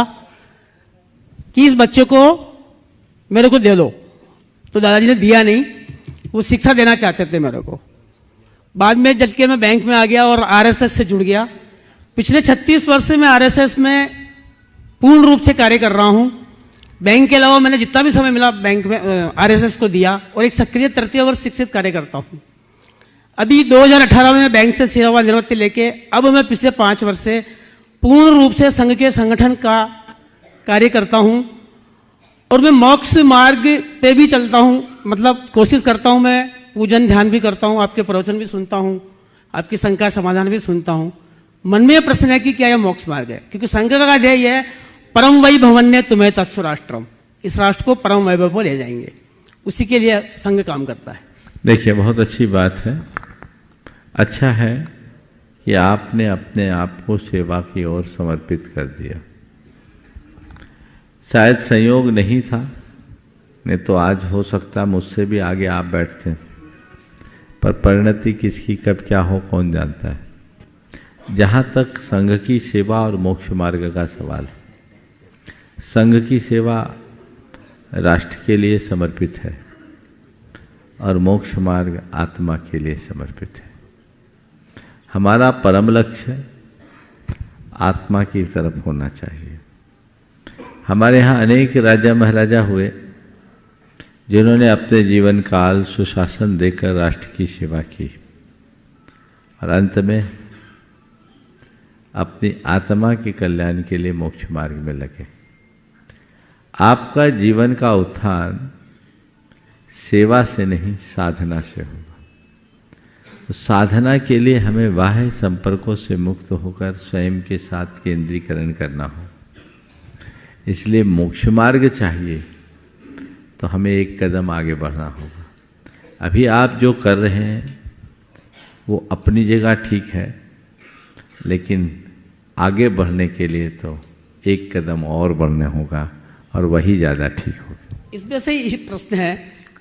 कि इस बच्चे को मेरे को दे दो, तो दादाजी ने दिया नहीं। वो शिक्षा देना चाहते थे मेरे को। बाद में जल के मैं बैंक में आ गया और आरएसएस से जुड़ गया। पिछले 36 वर्ष से मैं आरएसएस में पूर्ण रूप से कार्य कर रहा हूं। बैंक के अलावा मैंने जितना भी समय मिला बैंक में आरएसएस को दिया और एक सक्रिय तृतीय वर्ष शिक्षित कार्य करता हूं। अभी 2018 में बैंक से सेवानिवृत्ति लेके अब मैं पिछले 5 वर्ष से पूर्ण रूप से संघ के संगठन का कार्य करता हूं और मैं मोक्ष मार्ग पे भी चलता हूं। मतलब कोशिश करता हूं, मैं पूजन ध्यान भी करता हूं, आपके प्रवचन भी सुनता हूं, आपकी शंका समाधान भी सुनता हूं। मन में प्रश्न है कि क्या यह मोक्ष मार्ग है, क्योंकि संघ का ध्येय है परम वैभवन्य तुम्हें तत्सु राष्ट्रम। इस राष्ट्र को परम वैभव पर ले जाएंगे, उसी के लिए संघ काम करता है। देखिए, बहुत अच्छी बात है। अच्छा है कि आपने अपने आप को सेवा की ओर समर्पित कर दिया। शायद संयोग नहीं था, नहीं तो आज हो सकता मुझसे भी आगे आप बैठते, पर परिणति किसकी कब क्या हो कौन जानता है। जहाँ तक संघ की सेवा और मोक्ष मार्ग का सवाल है, संघ की सेवा राष्ट्र के लिए समर्पित है और मोक्ष मार्ग आत्मा के लिए समर्पित है। हमारा परम लक्ष्य आत्मा की तरफ होना चाहिए। हमारे यहाँ अनेक राजा महाराजा हुए जिन्होंने अपने जीवन काल सुशासन देकर राष्ट्र की सेवा की और अंत में अपनी आत्मा के कल्याण के लिए मोक्ष मार्ग में लगे। आपका जीवन का उत्थान सेवा से नहीं साधना से होगा। तो साधना के लिए हमें बाह्य संपर्कों से मुक्त होकर स्वयं के साथ केंद्रीकरण करना हो। इसलिए मोक्ष मार्ग चाहिए तो हमें एक कदम आगे बढ़ना होगा। अभी आप जो कर रहे हैं वो अपनी जगह ठीक है, लेकिन आगे बढ़ने के लिए तो एक कदम और बढ़ना होगा और वही ज़्यादा ठीक होगा। इसमें से ये प्रश्न है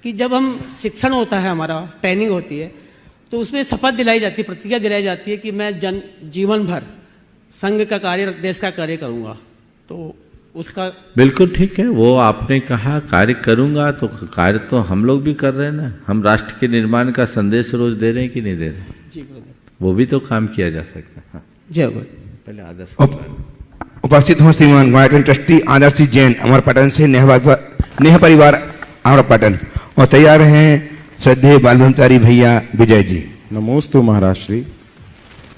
कि जब हम शिक्षण होता है, हमारा ट्रेनिंग होती है, तो उसमें शपथ दिलाई जाती है, प्रतिज्ञा दिलाई जाती है कि मैं जीवन भर संघ का कार्य, देश का कार्य करूँगा। तो उसका बिल्कुल ठीक है। वो आपने कहा कार्य करूँगा, तो कार्य तो हम लोग भी कर रहे हैं ना। हम राष्ट्र के निर्माण का संदेश रोज दे रहे हैं कि नहीं दे रहे? जी गुरुदेव, वो भी तो काम किया जा सकता है। हाँ। जय गुरु। पहले आदर्श उपस्थित हूँ श्रीमान गायत्री ट्रस्टी आदर्श जैन अमरपटन से, नेह परिवार अमरपटन, और तैयार हैं श्रद्धेय बालभंतारी भैया विजय जी। नमोस्तु महाराज श्री।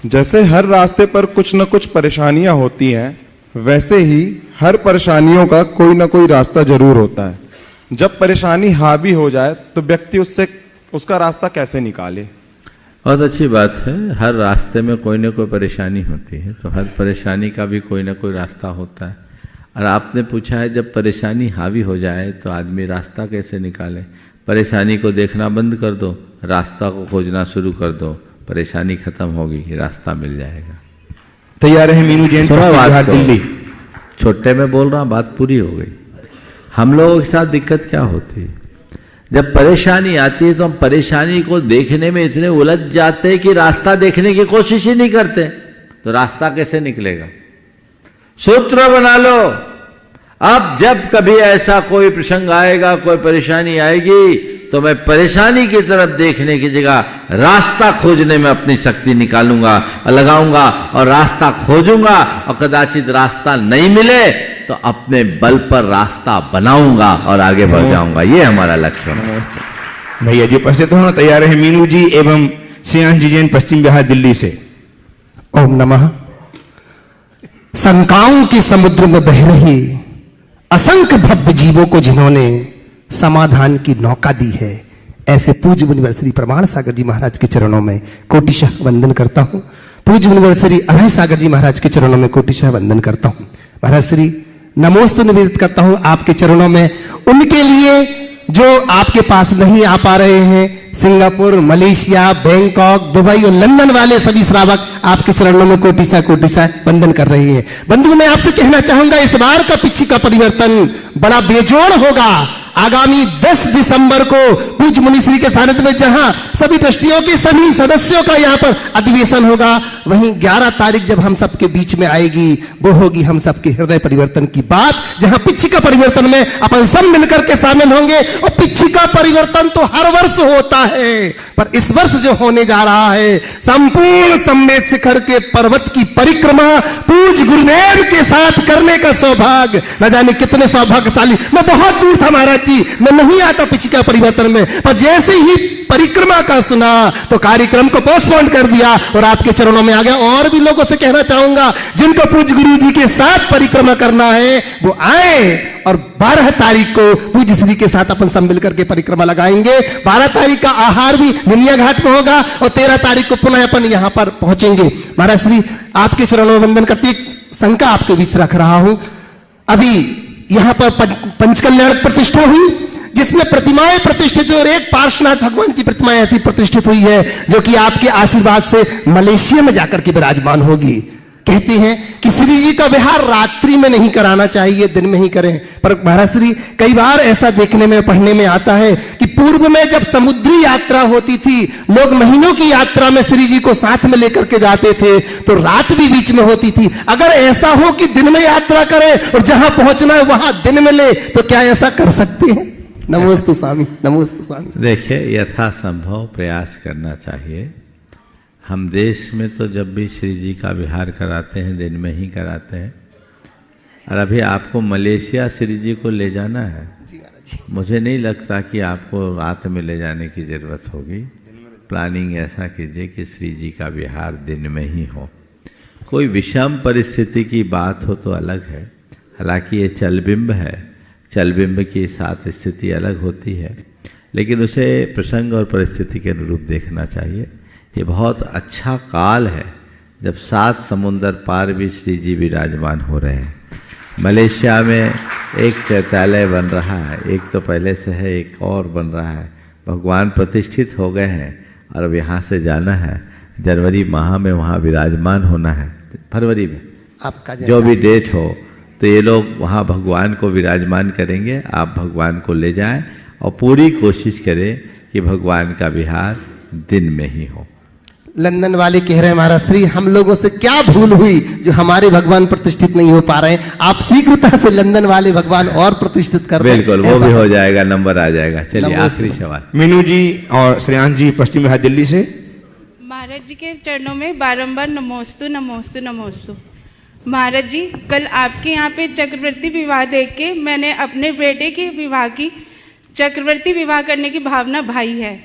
जैसे हर रास्ते पर कुछ न कुछ परेशानियां होती हैं, वैसे ही हर परेशानियों का कोई ना कोई रास्ता जरूर होता है। जब परेशानी हावी हो जाए तो व्यक्ति उससे उसका रास्ता कैसे निकाले? बहुत अच्छी बात है। हर रास्ते में कोई ना कोई परेशानी होती है, तो हर परेशानी का भी कोई ना कोई रास्ता होता है। और आपने पूछा है जब परेशानी हावी हो जाए तो आदमी रास्ता कैसे निकाले। परेशानी को देखना बंद कर दो, रास्ता को खोजना शुरू कर दो, परेशानी खत्म होगी, रास्ता मिल जाएगा। तैयार है मीनू जैन, दिल्ली। छोटे में बोल रहा, बात पूरी हो गई। हम लोगों के साथ दिक्कत क्या होती है, जब परेशानी आती है तो हम परेशानी को देखने में इतने उलझ जाते हैं कि रास्ता देखने की कोशिश ही नहीं करते, तो रास्ता कैसे निकलेगा। सूत्र बना लो, अब जब कभी ऐसा कोई प्रसंग आएगा, कोई परेशानी आएगी, तो मैं परेशानी की तरफ देखने की जगह रास्ता खोजने में अपनी शक्ति निकालूंगा और लगाऊंगा और रास्ता खोजूंगा, और कदाचित रास्ता नहीं मिले तो अपने बल पर रास्ता बनाऊंगा और आगे बढ़ जाऊंगा। ये हमारा लक्ष्य है। भैया जी उपस्थित होना। तैयार है मीनू जी एवं श्रेयांश जी जैन, पश्चिम बिहार दिल्ली से। ओम नमः। शंकाओं के समुद्र में बह रही असंख्य भव्य जीवों को जिन्होंने समाधान की नौका दी है, ऐसे पूज्य मुनिवर श्री प्रमाण सागर जी महाराज के चरणों में कोटिशः वंदन करता हूं। पूज्य मुनिवर श्री अभय सागर जी महाराज के चरणों में कोटिशः वंदन करता हूं। महाराज श्री नमोस्तु निवेदित करता हूं आपके चरणों में, उनके लिए जो आपके पास नहीं आ पा रहे हैं। सिंगापुर, मलेशिया, बैंकॉक, दुबई और लंदन वाले सभी श्रावक आपके चरणों में कोटिशः वंदन कर रहे हैं। बंधु, मैं आपसे कहना चाहूंगा, इस बार का पिछी का परिवर्तन बड़ा बेजोड़ होगा। आगामी 10 दिसंबर को पूज्य मुनिश्री के सानिध्य में जहां सभी ट्रस्टियों के सभी सदस्यों का यहां पर अधिवेशन होगा, वहीं 11 तारीख जब हम सबके बीच में आएगी, वो होगी हम सबके हृदय परिवर्तन की बात, जहां पिछिका परिवर्तन में अपन सब मिलकर के शामिल होंगे। और पिछिका परिवर्तन तो हर वर्ष होता है, पर इस वर्ष जो होने जा रहा है, संपूर्ण सम्मेद शिखर के पर्वत की परिक्रमा पूज्य गुरुदेव के साथ करने का सौभाग्य, न जाने कितने सौभाग्यशाली। मैं बहुत दूर था महाराज जी, मैं नहीं आता पिछिका परिवर्तन में, पर जैसे ही परिक्रमा का सुना तो कार्यक्रम को पोस्टपोन कर दिया और आपके चरणों में आ गया। और भी लोगों से कहना चाहूंगा, जिनको पूज्य गुरु जी के साथ परिक्रमा करना है वो आए, और 12 तारीख को पूज्य श्री के साथ अपन सब मिलकर के परिक्रमा लगाएंगे। 12 तारीख का आहार भी निमिया घाट में होगा और 13 तारीख को पुनः अपन यहां पर पहुंचेंगे। महाराज श्री आपके चरणों में वंदन करती शंका आपके बीच रख रहा हूं। अभी यहां पर पंचकल्याण प्रतिष्ठा हुई, जिसमें प्रतिमाएं प्रतिष्ठित हुई और एक पार्श्वनाथ भगवान की प्रतिमा ऐसी प्रतिष्ठित हुई है जो कि आपके आशीर्वाद से मलेशिया में जाकर के विराजमान होगी। कहते हैं कि श्री जी का विहार रात्रि में नहीं कराना चाहिए, दिन में ही करें, पर महाराज श्री कई बार ऐसा देखने में पढ़ने में आता है कि पूर्व में जब समुद्री यात्रा होती थी, लोग महीनों की यात्रा में श्री जी को साथ में लेकर के जाते थे, तो रात भी बीच में होती थी। अगर ऐसा हो कि दिन में यात्रा करें और जहां पहुंचना है वहां दिन में ले, तो क्या ऐसा कर सकते हैं? नमोस्तु स्वामी, नमोस्तु स्वामी। देखिए, यथासंभव प्रयास करना चाहिए। हम देश में तो जब भी श्री जी का विहार कराते हैं दिन में ही कराते हैं, और अभी आपको मलेशिया श्री जी को ले जाना है, मुझे नहीं लगता कि आपको रात में ले जाने की जरूरत होगी। प्लानिंग ऐसा कीजिए कि श्री जी का विहार दिन में ही हो। कोई विषम परिस्थिति की बात हो तो अलग है, हालांकि ये चलबिंब है, चलबिंब के साथ स्थिति अलग होती है, लेकिन उसे प्रसंग और परिस्थिति के अनुरूप देखना चाहिए। ये बहुत अच्छा काल है जब 7 समुंदर पार भी श्री जी विराजमान हो रहे हैं। मलेशिया में एक चैत्यालय बन रहा है, एक तो पहले से है, एक और बन रहा है। भगवान प्रतिष्ठित हो गए हैं और अब यहाँ से जाना है। जनवरी माह में वहाँ विराजमान होना है, फरवरी में आपका जो भी डेट हो, तो ये लोग वहाँ भगवान को विराजमान करेंगे। आप भगवान को ले जाएं और पूरी कोशिश करें कि भगवान का विहार दिन में ही हो। लंदन वाले कह रहे हैं महाराज श्री, हम लोगों से क्या भूल हुई जो हमारे भगवान प्रतिष्ठित नहीं हो पा रहे हैं, आप शीघ्रता से लंदन वाले भगवान और प्रतिष्ठित कर दें। बिल्कुल, वो भी हो जाएगा, नंबर आ जाएगा। चलिए आखिरी सवाल मीनू जी और श्रेयांश जी, पश्चिम बिहार दिल्ली से। महाराज जी के चरणों में बारंबार नमोस्तु नमोस्तु नमोस्तु। महाराज जी, कल आपके यहाँ पे चक्रवर्ती विवाह देख के मैंने अपने बेटे के विवाह की चक्रवर्ती विवाह करने की भावना भाई है।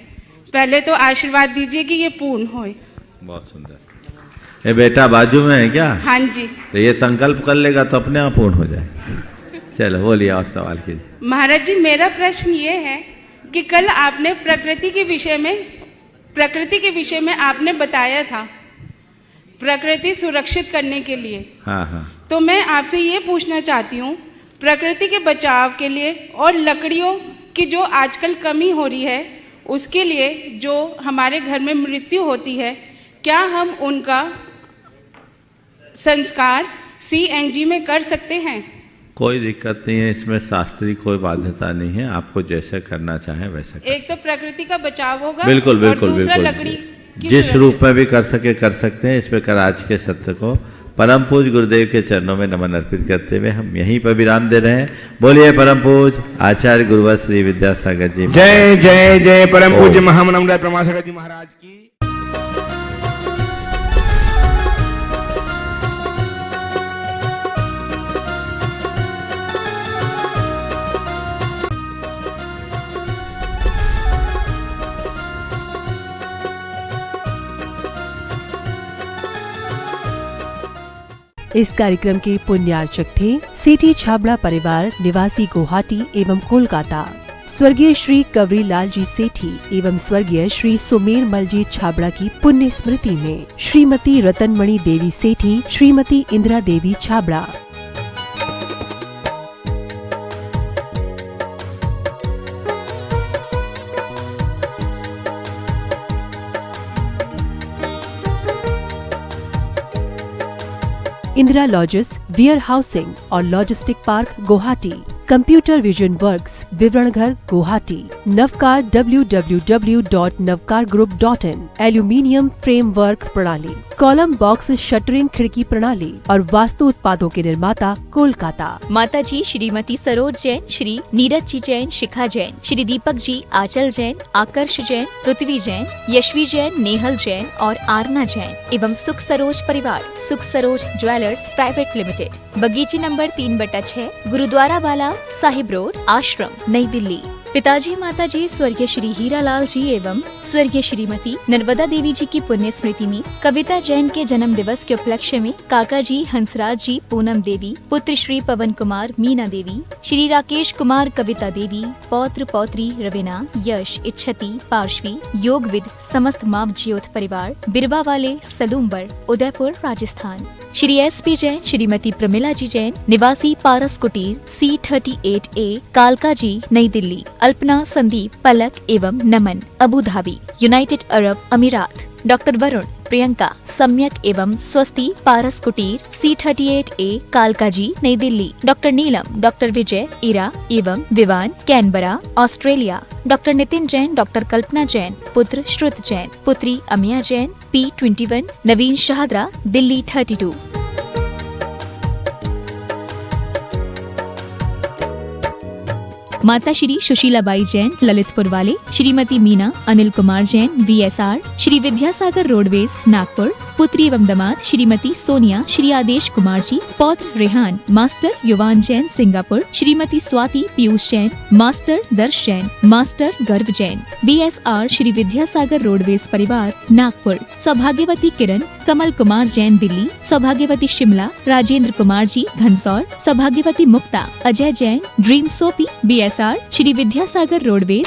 पहले तो आशीर्वाद दीजिए कि ये पूर्ण होए। बहुत सुंदर। ये बेटा बाजू में है क्या? हाँ जी। तो ये संकल्प कर लेगा तो अपने आप पूर्ण हो जाए। चलो बोलिए और सवाल कीजिए। महाराज जी, मेरा प्रश्न ये है कि कल आपने प्रकृति के विषय में आपने बताया था प्रकृति सुरक्षित करने के लिए। हाँ हाँ। तो मैं आपसे ये पूछना चाहती हूँ, प्रकृति के बचाव के लिए और लकड़ियों की जो आजकल कमी हो रही है उसके लिए जो हमारे घर में मृत्यु होती है, क्या हम उनका संस्कार CNG में कर सकते हैं? कोई दिक्कत नहीं है, इसमें शास्त्रीय कोई बाध्यता नहीं है, आपको जैसे करना चाहे वैसे कर। एक तो प्रकृति का बचाव होगा, बिल्कुल बिल्कुल और दूसरा बिल्कुल, लकड़ी की जिस रूप में भी कर सकते हैं। इसमें कर आज के सत्र को परम पूज गुरुदेव के चरणों में नमन अर्पित करते हुए हम यहीं पर विराम दे रहे हैं। बोलिए परम पूज आचार्य गुरुवर श्री विद्यासागर जी। जय जय जय परम पूज्य महामनमुरारी प्रमासागर जी महाराज की। इस कार्यक्रम के पुण्यार्चक थे सेठी छाबड़ा परिवार निवासी गुवाहाटी एवं कोलकाता, स्वर्गीय श्री कवरी लाल जी सेठी एवं स्वर्गीय श्री सुमेर मलजी छाबड़ा की पुण्य स्मृति में Shrimati Ratanmani Devi Sethi, Shrimati Indira Devi Chhabra. Indira lodges, warehousing और logistic park Guwahati, computer vision works, Vivaran Ghar Guwahati, Navkar www.navkargroup.in, aluminium frame work प्रणाली, कॉलम बॉक्स शटरिंग खिड़की प्रणाली और वास्तु उत्पादों के निर्माता कोलकाता। माताजी श्रीमती सरोज जैन, श्री नीरज जी जैन, शिखा जैन, श्री दीपक जी, आंचल जैन, आकर्ष जैन, पृथ्वी जैन, यशवी जैन, नेहल जैन और आरना जैन एवं सुख सरोज परिवार, सुख सरोज ज्वेलर्स प्राइवेट लिमिटेड, बगीची नंबर 3/6, गुरुद्वारा वाला साहिब रोड, आश्रम, नई दिल्ली। पिताजी माताजी स्वर्गीय श्री हीरालाल जी एवं स्वर्गीय श्रीमती नर्मदा देवी जी की पुण्य स्मृति में कविता जैन के जन्म दिवस के उपलक्ष्य में काका जी हंसराज जी, पूनम देवी, पुत्र श्री पवन कुमार, मीना देवी, श्री राकेश कुमार, कविता देवी, पौत्र पौत्री रवीना, यश, इच्छति, पार्श्वी, योगविद, समस्त माव ज्योत परिवार, बिरवा वाले, सलूम्बर, उदयपुर, राजस्थान। श्री SP जैन, श्रीमती प्रमिला जी जैन, निवासी पारस कुटीर, C38A, कालका जी, नई दिल्ली। अल्पना, संदीप, पलक एवं नमन, अबू धाबी, यूनाइटेड अरब अमीरात। डॉक्टर वरुण, प्रियंका, सम्यक एवं स्वस्ति, पारस कुटीर, C38A, कालका जी, नई दिल्ली। डॉक्टर नीलम, डॉक्टर विजय, इरा एवं Vivaan, Canberra, Australia. Doctor Nitin Jain, doctor Kalpana Jain, पुत्र श्रुत जैन, पुत्री अमिया जैन, P21, नवीन शाहदरा, दिल्ली 32। माता श्री सुशीलाबाई जैन, ललितपुर वाले, श्रीमती मीना, अनिल कुमार जैन, VSR, श्री विद्यासागर रोडवेज, नागपुर। पुत्री एवं दामाद श्रीमती सोनिया, श्री आदेश कुमार जी, पौत्र रेहान, मास्टर युवान जैन, सिंगापुर। श्रीमती स्वाति पीयूष जैन, मास्टर दर्श जैन, मास्टर गर्व जैन, BSR, श्री विद्यासागर रोडवेज परिवार, नागपुर। सौभाग्यवती किरण, कमल कुमार जैन, दिल्ली। सौभाग्यवती शिमला, राजेंद्र कुमार जी, घनसौर। सौभाग्यवती Mukta, Ajay Jain, dream soapy, BSR, Shri Vidyasagar roadways,